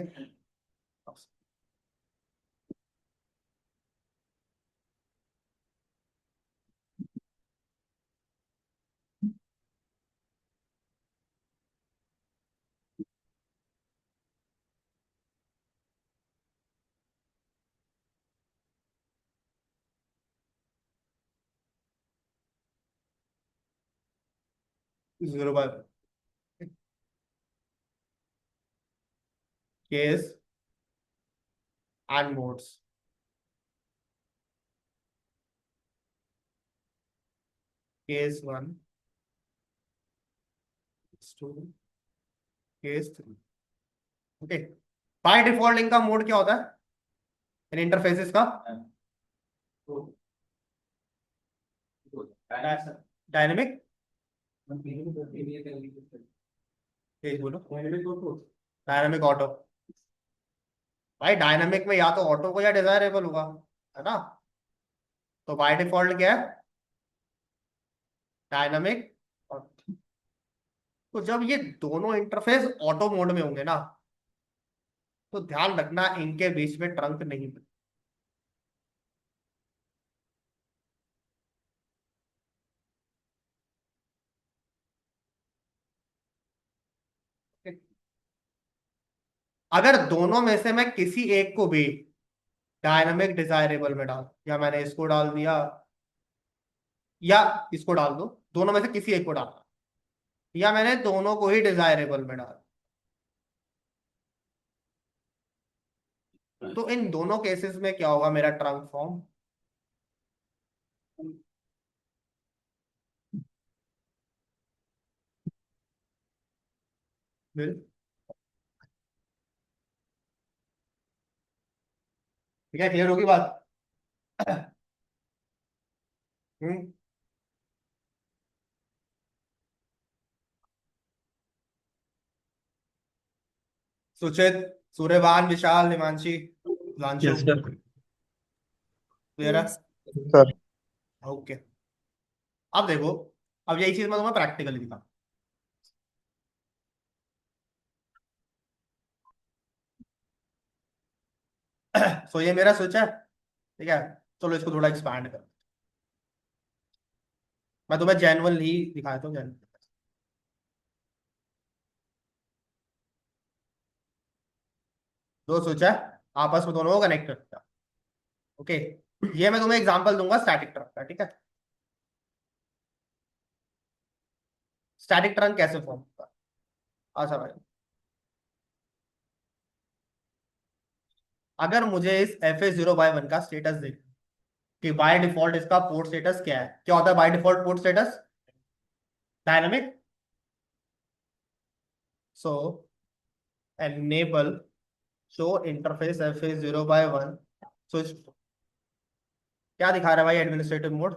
zero by case and modes. Case 1, case 2, case 3। Okay, by default इनका मोड क्या होता है इन इंटरफेसेस का? डायनेमिक, तेज बोलो, डायनामिक ऑटो। भाई डायनामिक में या तो ऑटो को या डिजायरेबल होगा, है ना? तो बाय डिफॉल्ट क्या है, डायनामिक। तो जब ये दोनों इंटरफेस ऑटो मोड में होंगे ना, तो ध्यान रखना इनके बीच में ट्रंक नहीं बने। अगर दोनों में से मैं किसी एक को भी डायनामिक डिजायरेबल में डाल, या मैंने इसको डाल दिया या इसको डाल दो, दोनों में से किसी एक को डालना, या मैंने दोनों को ही डिजायरेबल में डाल, तो इन दोनों केसेस में क्या होगा मेरा ट्रंक फॉर्म? बिल ठीक है, क्लियर होगी बात? हम्म। सुचित, सूर्यवान, विशाल, हिमांशी, लांशु, यस सर। क्लियर है? सर। ओके। अब देखो, अब यही चीज मैं तुम्हें प्रैक्टिकली दिखा। सो ये मेरा स्विच है, ठीक है। चलो इसको थोड़ा एक्सपैंड कर, मैं तुम्हें जेन्युइन ही दिखाया था, जेन्युइन। दो स्विच है, आपस में दोनों को कनेक्ट करता है। ओके, ये मैं तुम्हें एग्जांपल दूंगा स्टैटिक ट्रंक का, ठीक है। स्टैटिक ट्रंक कैसे फॉर्म होता है? अच्छा भाई, अगर मुझे इस FA0/1 का स्टेटस देख कि बाय डिफॉल्ट इसका पोर्ट स्टेटस क्या है, क्या होता है by default port status? Dynamic. So enable show interface FA0/1 switch. क्या दिखा रहा है भाई एडमिनिस्ट्रेटिव मोड?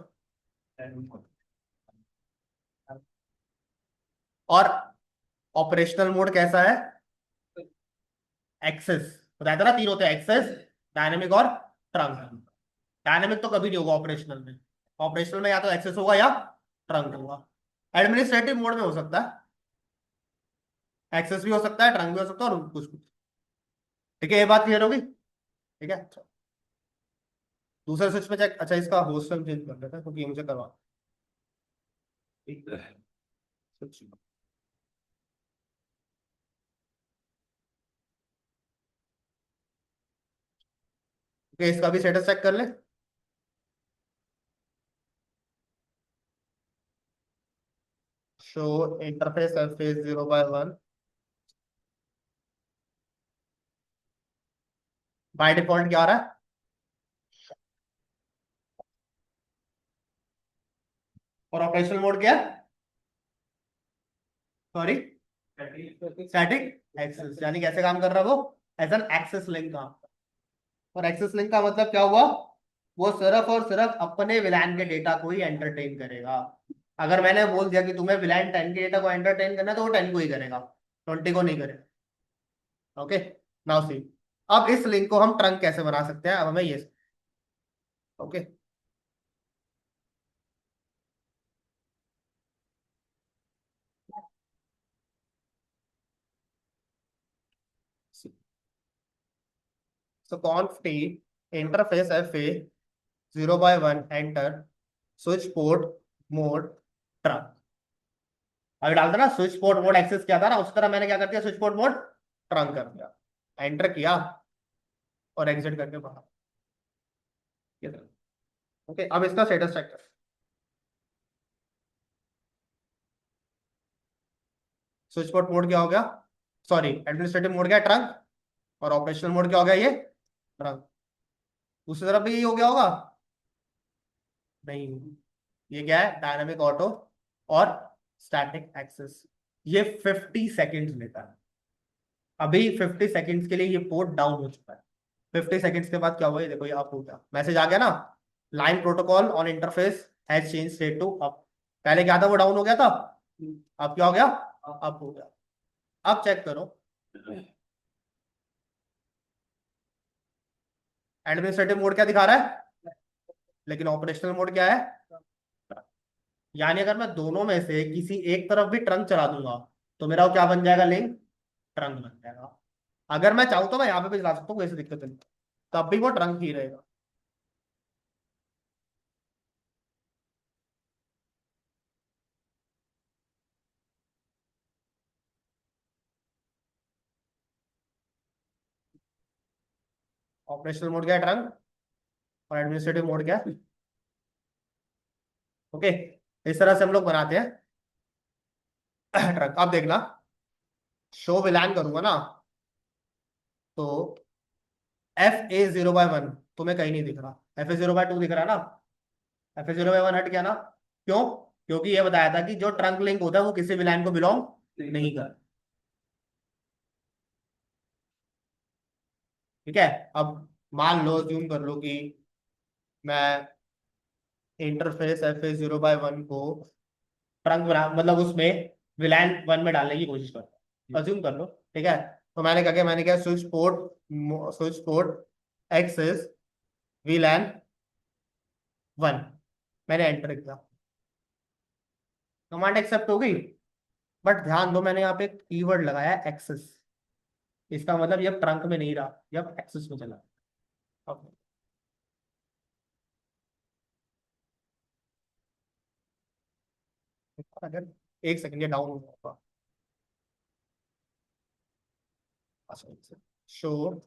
और ऑपरेशनल मोड कैसा है? एक्सेस। बताया था ना, तीन होते हैं, एक्सेस, डायनेमिक और ट्रंक। डायनेमिक तो कभी नहीं होगा ऑपरेशनल में, ऑपरेशनल में या तो एक्सेस होगा या ट्रंक होगा। एडमिनिस्ट्रेटिव मोड में हो सकता है एक्सेस भी हो सकता है, ट्रंक भी हो सकता है, और कुछ कुछ। ठीक है, ये बात क्लियर होगी? ठीक है, अच्छा। दूसरे स्विच में चेक, अच्छा इसका होस्ट नेम चेंज कर लेते हैं क्योंकि ये मुझे करवा। ठीक है, switch। ठीक है, इसका भी स्टेटस चेक कर ले। Show interface FA0/1 bye default क्या आ रहा है? और ऑपरेशनल मोड क्या है? Sorry, static access. यानी कैसे काम कर रहा है वो? एज एन एक्सेस लिंक काम। और एक्सेस लिंक का मतलब क्या हुआ? वो सिर्फ और सिर्फ अपने विलान के डेटा को ही एंटरटेन करेगा। अगर मैंने बोल दिया कि तुम्हें विलान 10 के डेटा को एंटरटेन करना है, तो वो 10 को ही करेगा, 20 को नहीं करेगा। Okay, now see. अब इस लिंक को हम ट्रंक कैसे बना सकते हैं, अब हमें ये। Okay, so conf T interface FA0/1 enter switch port mode trunk. अभी डालता ना स्विच पोर्ट मोड एक्सेस किया था ना, उस तरह मैंने क्या कर दिया, स्विच पोर्ट मोड ट्रंक कर दिया, एंटर किया और एग्जिट करके बाहर। ओके, अब इसका स्टेटस चेक कर। स्विच पोर्ट मोड क्या हो गया? सॉरी, एडमिनिस्ट्रेटिव मोड क्या है? ट्रंक। और ऑपरेशनल मोड क्या हो गया? ये ट्रंक। दूसरी तरफ भी यही हो गया होगा? नहीं, ये क्या है? डायनामिक ऑटो और स्टैटिक एक्सेस। ये 50 सेकेंड्स लेता है। अभी 50 सेकेंड्स के लिए ये पोर्ट डाउन हो चुका है। 50 सेकेंड्स के बाद क्या हुआ? ये देखो, ये अप हो गया, मैसेज आ गया ना, line protocol on interface has change state to up. पहले क्या था? वो डाउन हो गया था, अब क्या हो गया? अप हो गया। अब चेक करो, एडमिनिस्ट्रेटिव मोड क्या दिखा रहा है, लेकिन ऑपरेशनल मोड क्या है? यानी अगर मैं दोनों में से किसी एक तरफ भी ट्रंक चला दूंगा, तो मेरा वो क्या बन जाएगा? लिंक ट्रंक बन जाएगा। अगर मैं चाहूँ तो मैं यहाँ पे भी चला सकता हूँ, कोई ऐसी दिक्कत नहीं, तब भी वो ट्रंक ही रहेगा। ऑपरेशनल मोड क्या है? ट्रंक। और एडमिनिस्ट्रेटिव मोड क्या है? ओके, इस तरह से हम लोग बनाते हैं ट्रंक। अब देखना, शो विलान करूंगा ना, तो FA0/1 तुम्हें कहीं नहीं दिख रहा, FA0/2 दिख रहा है ना, FA0/1 हट गया ना। क्यों? क्योंकि ये बताया था कि जो ट्रंक लिंक होता है वो किसी भी लाइन को बिलोंग नहीं कर। ठीक है। अब मान लो, जूम कर लो कि मैं इंटरफेस FA0/1 को ट्रंक बना, मतलब उसमें विलान 1 में डालने की कोशिश करता हूँ, अज्यूम कर लो। ठीक है। तो मैंने क्या किया, मैंने क्या, स्विच पोर्ट एक्सेस VLAN 1, मैंने एंटर किया, कमांड एक्सेप्ट हो गई। बट ध्यान दो, मैंने यहाँ पे कीवर्ड लगाया एक्सेस, इसका मतलब ये अब ट्रंक में नहीं रहा, ये अब एक्सेस में चला। अब अगर एक सेकंड ये डाउन होगा, शो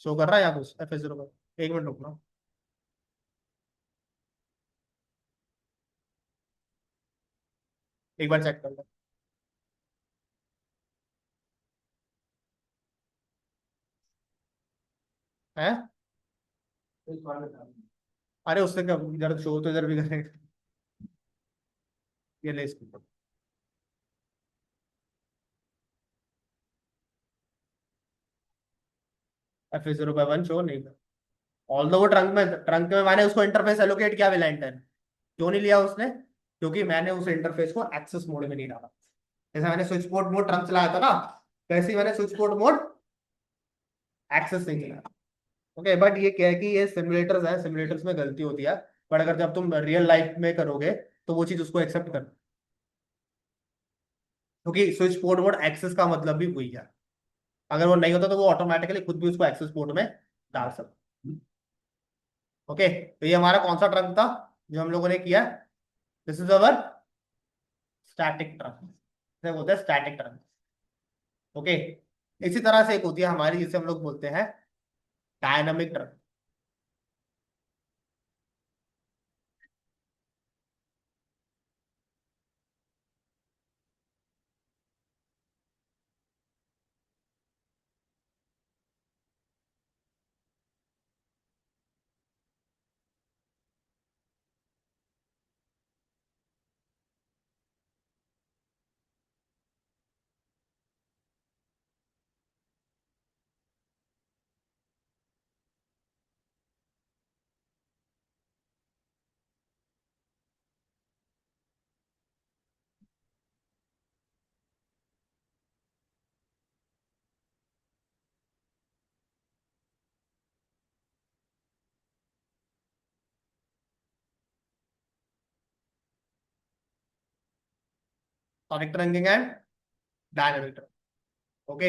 शो कर रहा है यहाँ कुछ FA0 पर, 1 मिनट रुकना। एक बार चेक कर लो है। अरे उससे क्या, इधर शो तो इधर भी करेगा। ये ले इसको, FA0/1 शो नहीं कर। ऑल दो वो ट्रंक में मैंने उसको इंटरफेस एलोकेट किया विलेंटन, क्यों नहीं लिया उसने? क्योंकि मैंने उस इंटरफेस को एक्सेस मोड में नहीं डाला। जैसे मैंने स्विच पोर्ट मोड ट्रंक चलाया था ना, वैसे ही मैंने स्विच पोर्ट मोड एक्सेस नहीं चलाया। ओके, बट ये क्या है कि ये सिमुलेटर्स है, सिमुलेटर्स में गलती होती है, बट अगर जब तुम रियल लाइफ में करोगे तो वो चीज उसको एक्सेप्ट कर, क्योंकि स्विच पोर्ट मोड एक्सेस का मतलब भी वही है। अगर वो नहीं होता तो वो ऑटोमेटिकली खुद भी उसको एक्सेस पोर्ट में डाल सकता। ओके, तो ये हमारा कौन सा ट्रंक था जो हम लोगों ने किया? This is our static trunk, इसे बोलते हैं स्टैटिक ट्रंक। ओके, इसी तरह से एक होती है हमारी, जिसे हम लोग बोलते हैं dynamic trunk. Sonic trunking and dynamic trunk. Okay,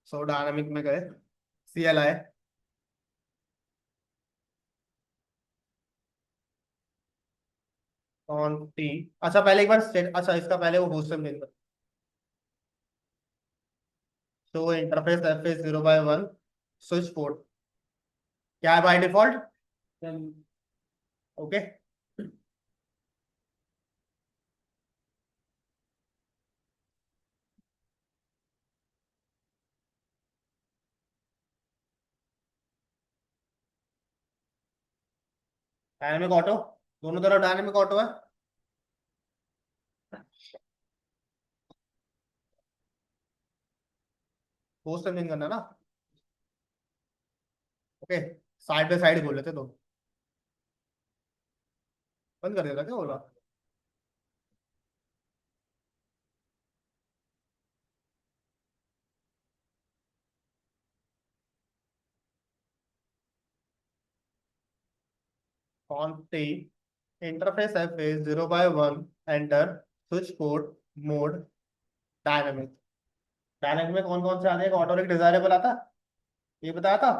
so dynamic में गए, CLI ऑन टी। अच्छा पहले एक बार स्टेट, अच्छा इसका पहले वो होस्ट नेम देख, तो इंटरफेस FA0/1 स्विच पोर्ट क्या है by default? Okay, dynamic auto, दोनों तरफ डायनेमिक ऑटो है। होस्ट नेम करना ना। ओके, साइड बाय साइड बोल लेते, तो बंद कर देता क्या बोला? On T interface FA0/1 enter switch port mode dynamic. Dynamic में कौन कौन से आते हैं? ऑटो एक डिजायरेबल आता, ये बताया था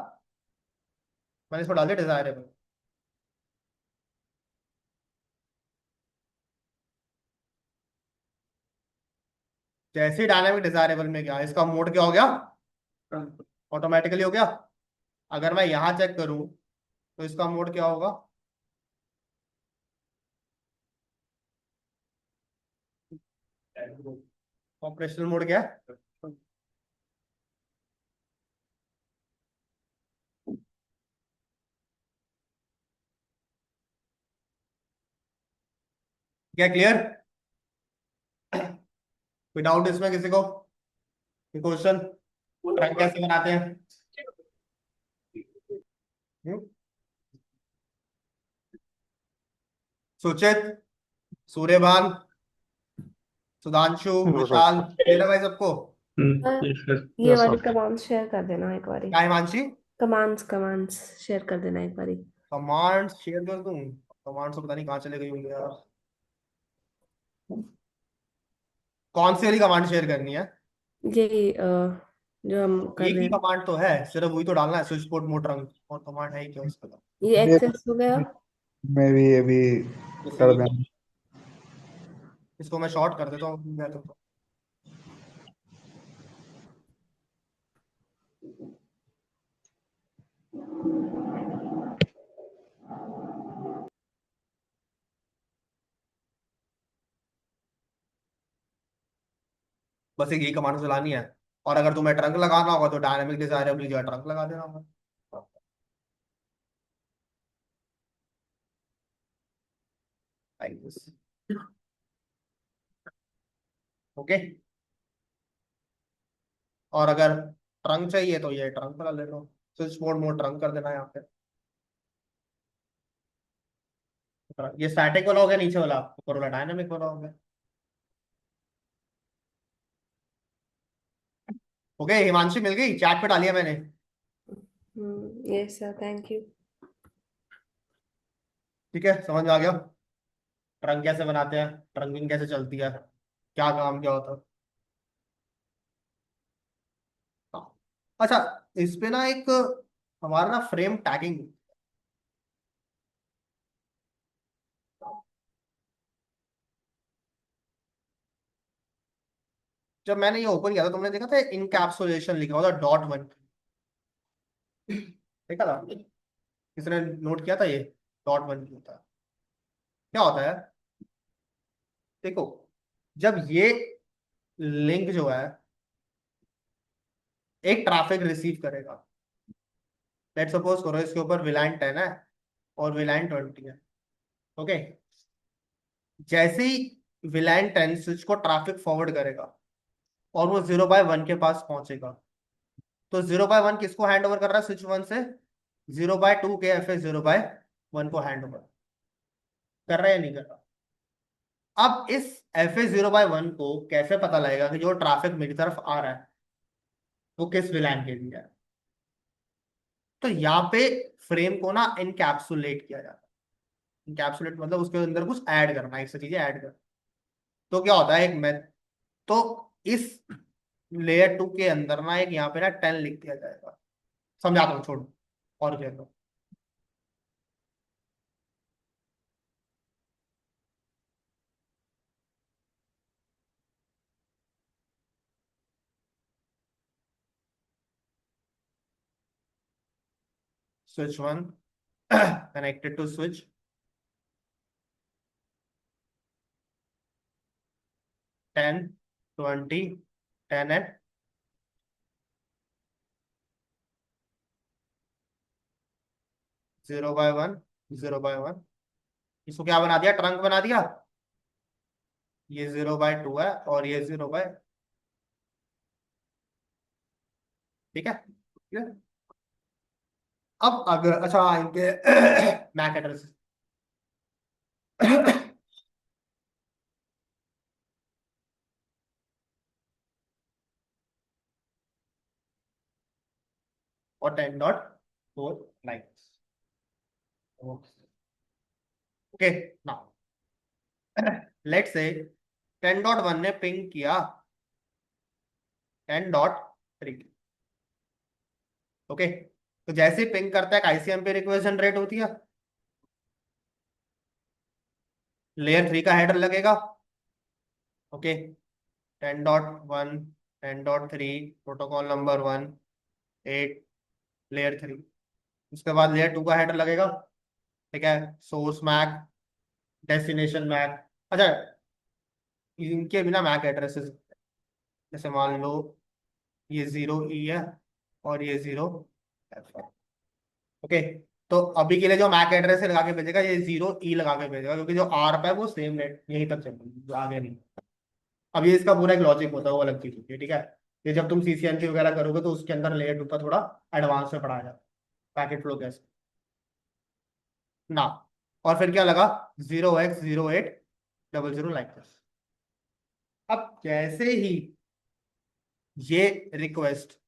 मैंने, इसको डाल दिया डिजायरेबल। जैसे ही डायनामिक डिजायरेबल में गया, इसका मोड क्या हो गया? ऑटोमेटिकली हो गया। अगर मैं यहां चेक करूं तो इसका मोड क्या होगा? ऑपरेशनल मोड क्या है? क्या क्लियर? कोई डाउट इसमें किसी को? क्वेश्चन ट्रैक कैसे बनाते हैं? हम्म? सुचित, सूर्यभान, सुधांशु, नो सर। विशाल, क्लियर है भाई सबको? Yes sir. ये यस वाली सर। कमांड्स शेयर कर देना एक बारी। क्या हिमांशी? कमांड्स शेयर कर देना एक बारी। कमांड्स शेयर कर दूं? कमांड्स तो पता नहीं कहाँ चले गई होंगी यार। कौन सी वाली कमांड शेयर करनी है? ये जो हम कर एक रहे ही हैं। कमांड तो है, सिर्फ वही तो डालना है, स्विच पोर्ट मोड रंग, और कमांड है ही क्या उसका? ये एक्सेस हो गया। मैं भी अभी जैसे कर ये, देना। इसको मैं शॉर्ट कर देता हूँ मैं तो। बस एक यही कमांड चलानी है। और अगर तुम्हें ट्रंक लगाना होगा तो डायनामिक डिजायरेबल जो ट्रंक लगा देना होगा। ओके। और अगर ट्रंक चाहिए तो ये ट्रंक लगा ले लो, स्विच मोड मोड ट्रंक कर देना है यहाँ पे। ये स्टैटिक वाला हो गया, नीचे वाला ऊपर वाला डायनामिक वाला हो गया। ओके, हिमांशी मिल गई, चैट पे डालिए मैंने। Yes sir, thank you. ठीक है, समझ में आ गया? ट्रंक कैसे बनाते हैं, ट्रंकिंग कैसे चलती है, क्या काम क्या होता है। हाँ। अच्छा, इस पे ना एक हमारा ना फ्रेम टैगिंग, जब मैंने ये ओपन किया था तुमने देखा था इनकैप्सुलेशन लिखा हुआ था .1, देखा था? किसने नोट किया था ये .1 की होता है? क्या होता है? देखो, जब ये लिंक जो है एक ट्रैफिक रिसीव करेगा, लेट सपोज करो इसके ऊपर विलाइन 10 है और विलाइन 20 है। ओके, जैसे ही विलाइन 10 स्विच को ट्रैफिक फॉरवर्ड करेगा और वो 0/1 के पास पहुंचेगा, तो 0/1 किसको हैंड ओवर कर रहा है स्विच 1 से? 0/2 के एफ 0/1 को हैंड ओवर कर रहा है या नहीं कर रहा? अब इस एफ 0/1 को कैसे पता लगेगा कि जो ट्रैफिक मेरी तरफ आ रहा है वो किस विलान के लिए है? तो यहाँ पे फ्रेम को ना इनकैप्सुलेट किया जाता है। इनकैप्सुलेट मतलब उसके अंदर कुछ ऐड करना, एक से चीजें ऐड करना। तो क्या होता है, एक मैं, तो इस लेयर 2 के अंदर ना एक यहाँ पे ना 10 लिख दिया जाएगा। समझाता हूँ, छोड़ो और क्या करो। Switch 1 connected to switch 10, 20, 10 and 0/1, 0/1। इसको क्या बना दिया? ट्रंक बना दिया। ये 0/2 है और ये 0/, ठीक है? ठीक है? अब अगर अच्छा इनके मैक एड्रेस और 10.4 lines. Okay, now let's say 10.1 ने पिंग किया 10.3। ओके, तो जैसे ही पिंग करता है आईसीएमपी रिक्वेस्ट जनरेट होती है, लेयर 3 का हेडर लगेगा। Okay, 10.1, 10.3, protocol number 1, 8, layer 3। उसके बाद लेयर 2 का हेडर लगेगा। ठीक है, सोर्स मैक, डेस्टिनेशन मैक। अच्छा, इनके बिना मैक एड्रेसेस, जैसे मान लो ये 0E है और ये 0F है। ओके, तो अभी के लिए जो मैक एड्रेस है लगा के भेजेगा, ये 0E लगा के भेजेगा, क्योंकि जो आर है वो सेम नेट यहीं तक चलेगी, आगे नहीं। अब ये इसका पूरा एक लॉजिक होता है, वो अलग चीज होती है। ठीक है, ये जब तुम सीसीएनसी वगैरह करोगे तो उसके अंदर लेयर 2 का थोड़ा एडवांस में पढ़ाया जाता है, पैकेट फ्लो कैसे ना। और फिर क्या लगा, 0x0800 लाइक दिस। अब जैसे ही ये रिक्वेस्ट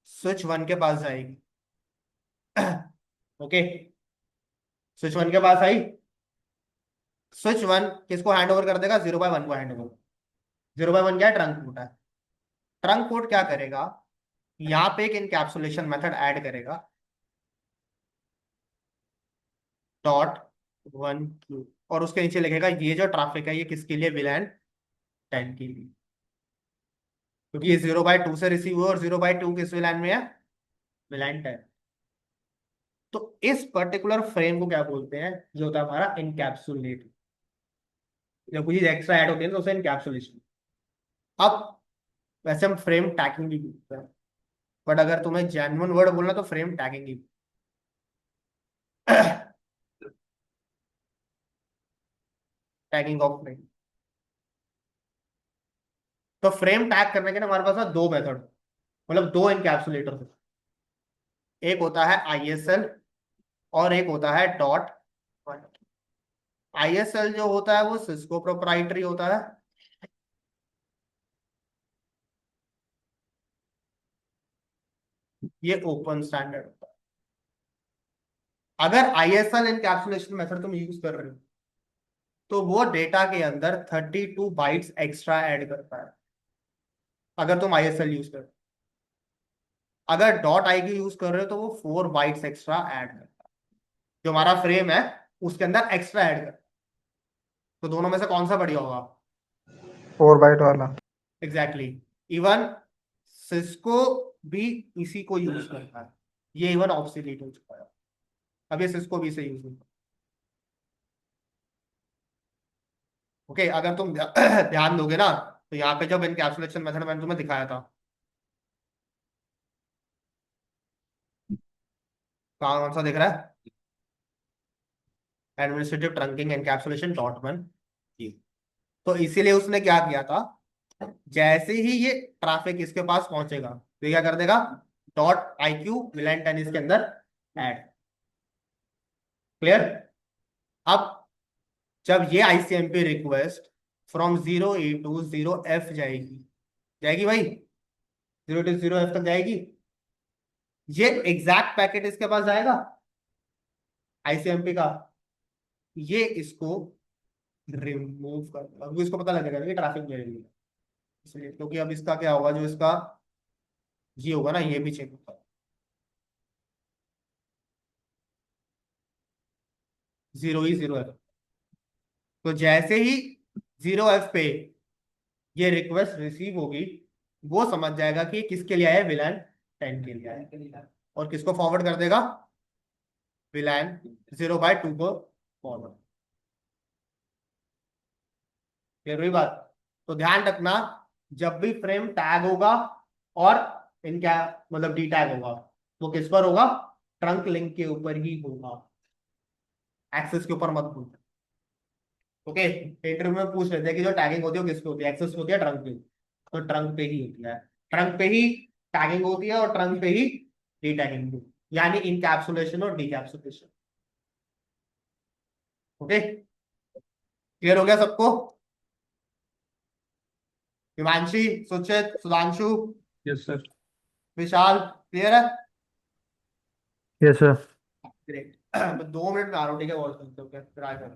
स्विच 1 के पास जाएगी, ओके, स्विच 1 के पास आई, स्विच 1 किसको हैंड ओवर कर देगा, 0/1 को हैंड ओवर। 0/1 क्या है, ट्रंक कोड है। ट्रंक कोड क्या करेगा, यहाँ पे एक इनकैप्सुलेशन मेथड ऐड करेगा, .1 और उसके नीचे लिखेगा ये जो ट्रैफिक है ये किसके लिए, विलैन 10 के लिए, क्योंकि ये 0/2 से रिसीव हुआ और 0/2 किस विलैन में है, विलैन 10। तो इस पर्टिकुलर फ्रेम को क्या बोलते हैं, जो होता है हमारा इनकैप्सुलेट। जब कुछ एक्स्ट्रा ऐड होती है तो उसे इनकैप्सुलेशन। अब वैसे हम फ्रेम टैगिंग भी बोलते हैं, बट अगर तुम्हें जेन्युइन वर्ड बोलना तो frame tagging he. Tagging of frame. तो फ्रेम टैग करने के लिए हमारे पास ना दो मेथड, मतलब दो इनकैप्सुलेटर। एक होता है आईएसएल और एक होता है डॉट। आईएसएल जो होता है वो सिस्को प्रोप्राइटरी होता है, ये ओपन स्टैंडर्ड होता है। अगर आईएसएल इनकैप्सुलेशन मेथड तुम यूज कर रहे हो तो वो डेटा के अंदर 32 बाइट्स एक्स्ट्रा ऐड करता है, अगर तुम आईएसएल यूज कर रहे हो। अगर डॉट आई की यूज कर रहे हो तो वो 4 बाइट्स एक्स्ट्रा ऐड करता है, जो हमारा फ्रेम है उसके अंदर एक्स्ट्रा ऐड करता है। तो दोनों में से कौन सा बढ़िया होगा, 4 बाइट वाला। एग्जैक्टली। इवन सिस्को भी इसी को यूज करता है, ये इवन ऑब्सोलीट हो चुका है, अब ये सिस्को भी इसे यूज होता है। ओके, अगर तुम ध्यान दोगे ना तो यहाँ पे जब इनकैप्सुलेशन मेथड मैंने तुम्हें दिखाया था, कौन सा दिख रहा है, एडमिनिस्ट्रेटिव ट्रंकिंग एनकैप्सुलेशन .1। तो इसीलिए उसने क्या किया था, जैसे ही ये ट्रैफिक इसके पास पहुंचेगा तो ये क्या कर देगा, .iq विलाइन 10 इसके अंदर ऐड। क्लियर। अब जब ये ICMP request from 0E to 0F जाएगी, जाएगी भाई, 0 to 0F तक जाएगी, ये एग्जैक्ट पैकेट इसके पास जाएगा आईसीएमपी का, ये इसको रिमूव कर, अब इसको पता लगेगा कि ट्रैफिक मिल रही है, इसलिए क्योंकि अब इसका क्या होगा, जो इसका ये होगा ना ये भी चेक होगा, 0E 0F। तो जैसे ही 0F पे ये रिक्वेस्ट रिसीव होगी, वो समझ जाएगा कि किसके लिए आया है, विलान 10 के लिए आया है, और किसको फॉरवर्ड कर देगा, विलान 0/2 को फॉरवर्ड। क्लियर हुई बात। तो ध्यान रखना, जब भी फ्रेम टैग होगा और इनका मतलब डी टैग होगा, वो किस पर होगा, ट्रंक लिंक के ऊपर ही होगा, एक्सेस के ऊपर मत भूलना। ओके, इंटरव्यू में पूछ लेते हैं कि जो टैगिंग होती है वो किस पे होती है, एक्सेस पे होती है, ट्रंक पे, तो ट्रंक पे ही होती है। ट्रंक पे ही टैगिंग होती है और ट्रंक पे ही डी टैगिंग भी, यानी इनकैप्सुलेशन और डीकैप्सुलेशन। ओके, क्लियर हो गया सबको, हिमांशी, सुचित, सुधांशु, यस सर। विशाल, क्लियर है। Yes sir. ग्रेट। मैं 2 मिनट में आ रहा हूँ, ठीक है, और फिर आ जाओ।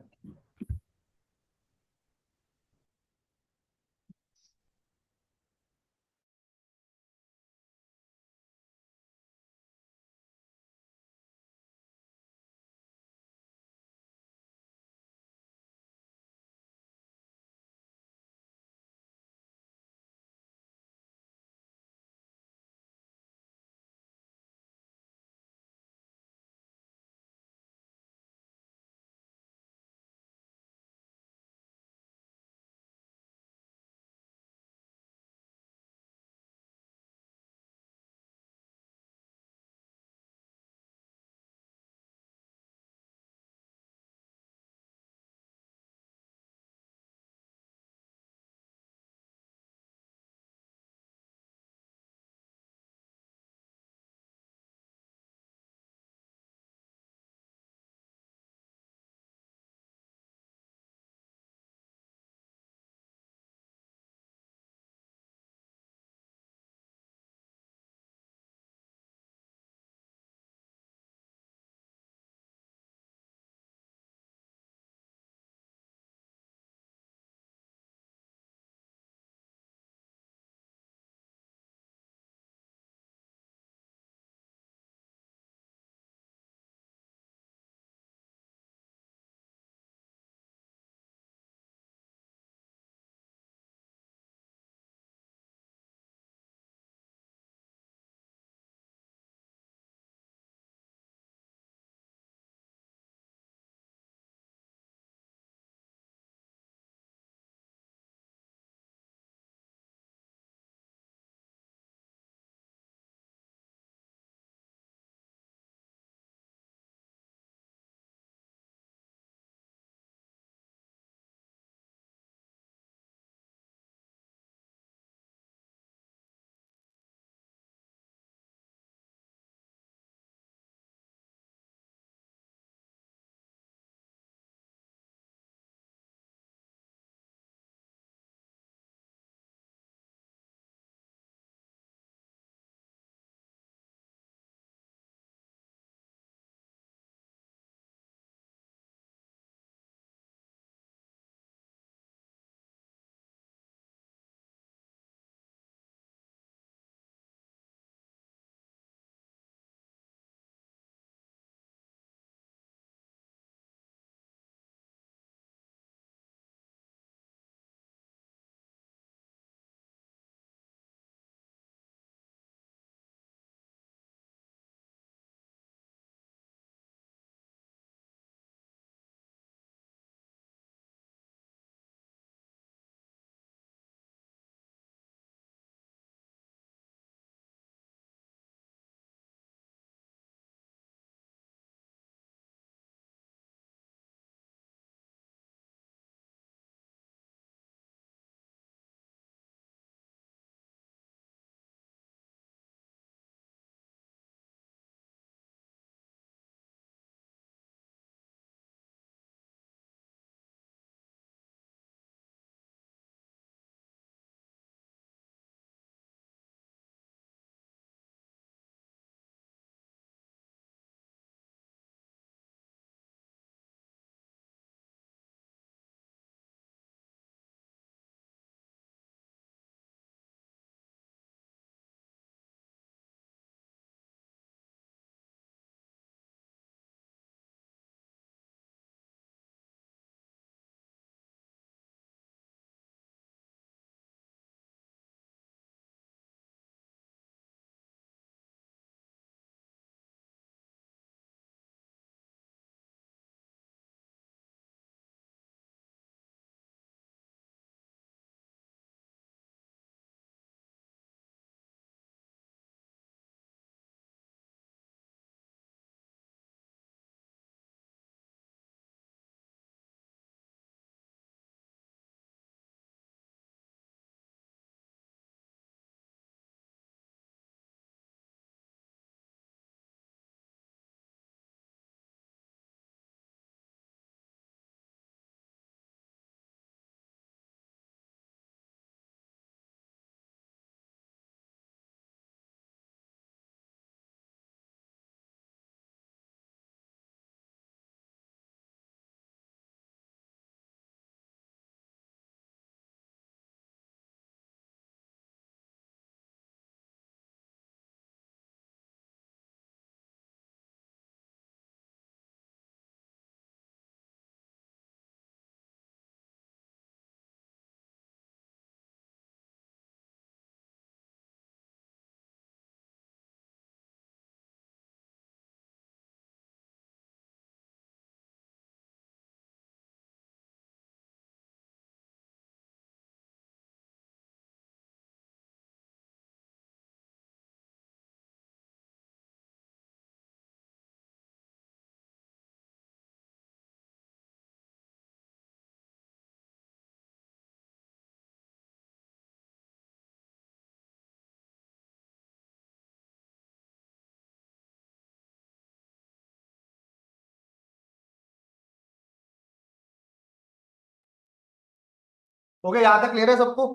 ओके, यहाँ तक क्लियर है सबको?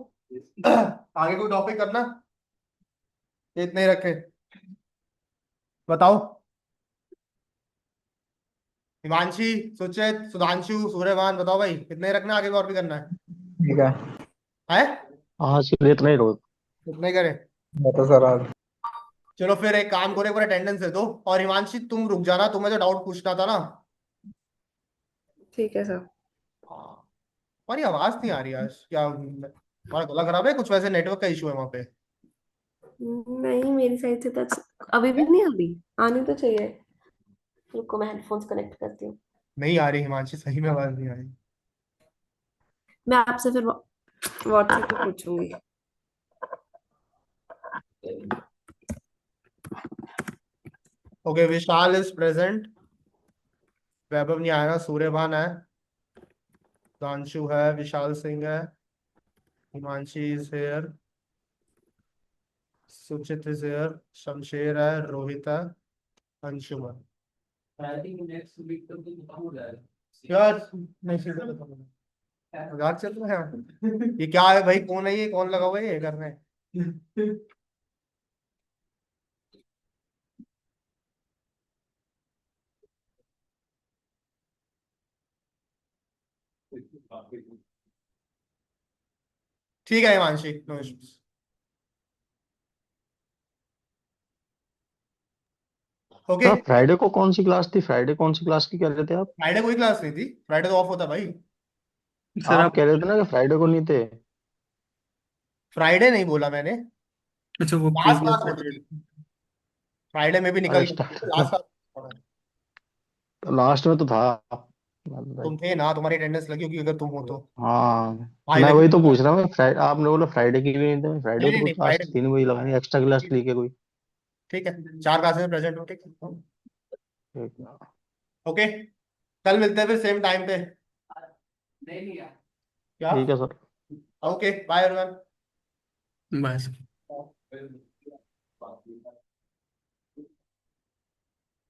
आगे कोई टॉपिक करना? ये इतने ही रखे। बताओ। हिमांशी, सुचित, सुधांशु, सूर्यभान, बताओ भाई, कितने ही रखना, आगे और भी करना है? ठीक है। है? हाँ चलिए इतना ही रोक। कितने ही करें? बता सर आज। चलो फिर एक काम करो, एक बार अटेंडेंस दे दो। और हिमांशी तुम रुक जाना, तुम्हें जो डाउट पूछना था ना। ठीक है सर। हाँ। तुम्हारी आवाज नहीं आ रही आज, क्या तुम्हारा गला खराब है कुछ? वैसे नेटवर्क का इशू है वहां पे? नहीं, मेरी साइड से तो अभी भी नहीं आ रही। आनी तो चाहिए। रुको, मैं हेडफोन्स कनेक्ट करती हूँ। नहीं आ रही हिमांशी, सही में आवाज नहीं आ रही। मैं आपसे फिर व्हाट्सएप पे पूछूंगी। Okay, Vishal is present. Vaibhav नहीं आएगा, सूर्यभान है, दांशु है, विशाल सिंह है, Himanshi is here, Suchit is here, Shamsher है, रोहित है, अंशुमन। यार नहीं, मजाक चल रहा है? ये क्या है भाई? कौन है ये? कौन लगा हुआ है ये करने? ठीक है Himanshi, no issues. Okay. Sir Friday को कौन सी क्लास थी, फ्राइडे कौन सी क्लास की कह रहे थे आप? फ्राइडे कोई क्लास नहीं थी, फ्राइडे तो ऑफ होता है भाई। सर आप आप। कह रहे थे ना कि फ्राइडे को नहीं थे। फ्राइडे नहीं बोला मैंने। अच्छा, वो लास्ट प्रीवियस क्लास होती सैटरडे। थी। फ्राइडे में भी निकल अरे गया, स्टार्ट लास्ट क्लास। लास्ट में तो था। तुम थे ना, तुम्हारी अटेंडेंस लगी होगी अगर तुम हो तो। हाँ भाई मैं लगी। वही तो पूछ रहा हूँ, फ्राइडे आपने बोला फ्राइडे की भी नहीं थे, फ्राइडे नहीं को तो नहीं कोई नहीं, क्लास फ्राइडे। थी नहीं, वही लगानी एक्स्ट्रा क्लास ली के कोई। ठीक है, 4 क्लासेस में प्रेजेंट हो, ठीक है। ठीक है। ओके, कल मिलते हैं फिर सेम टाइम पे। क्या? ठीक है सर। Okay, bye everyone. बस।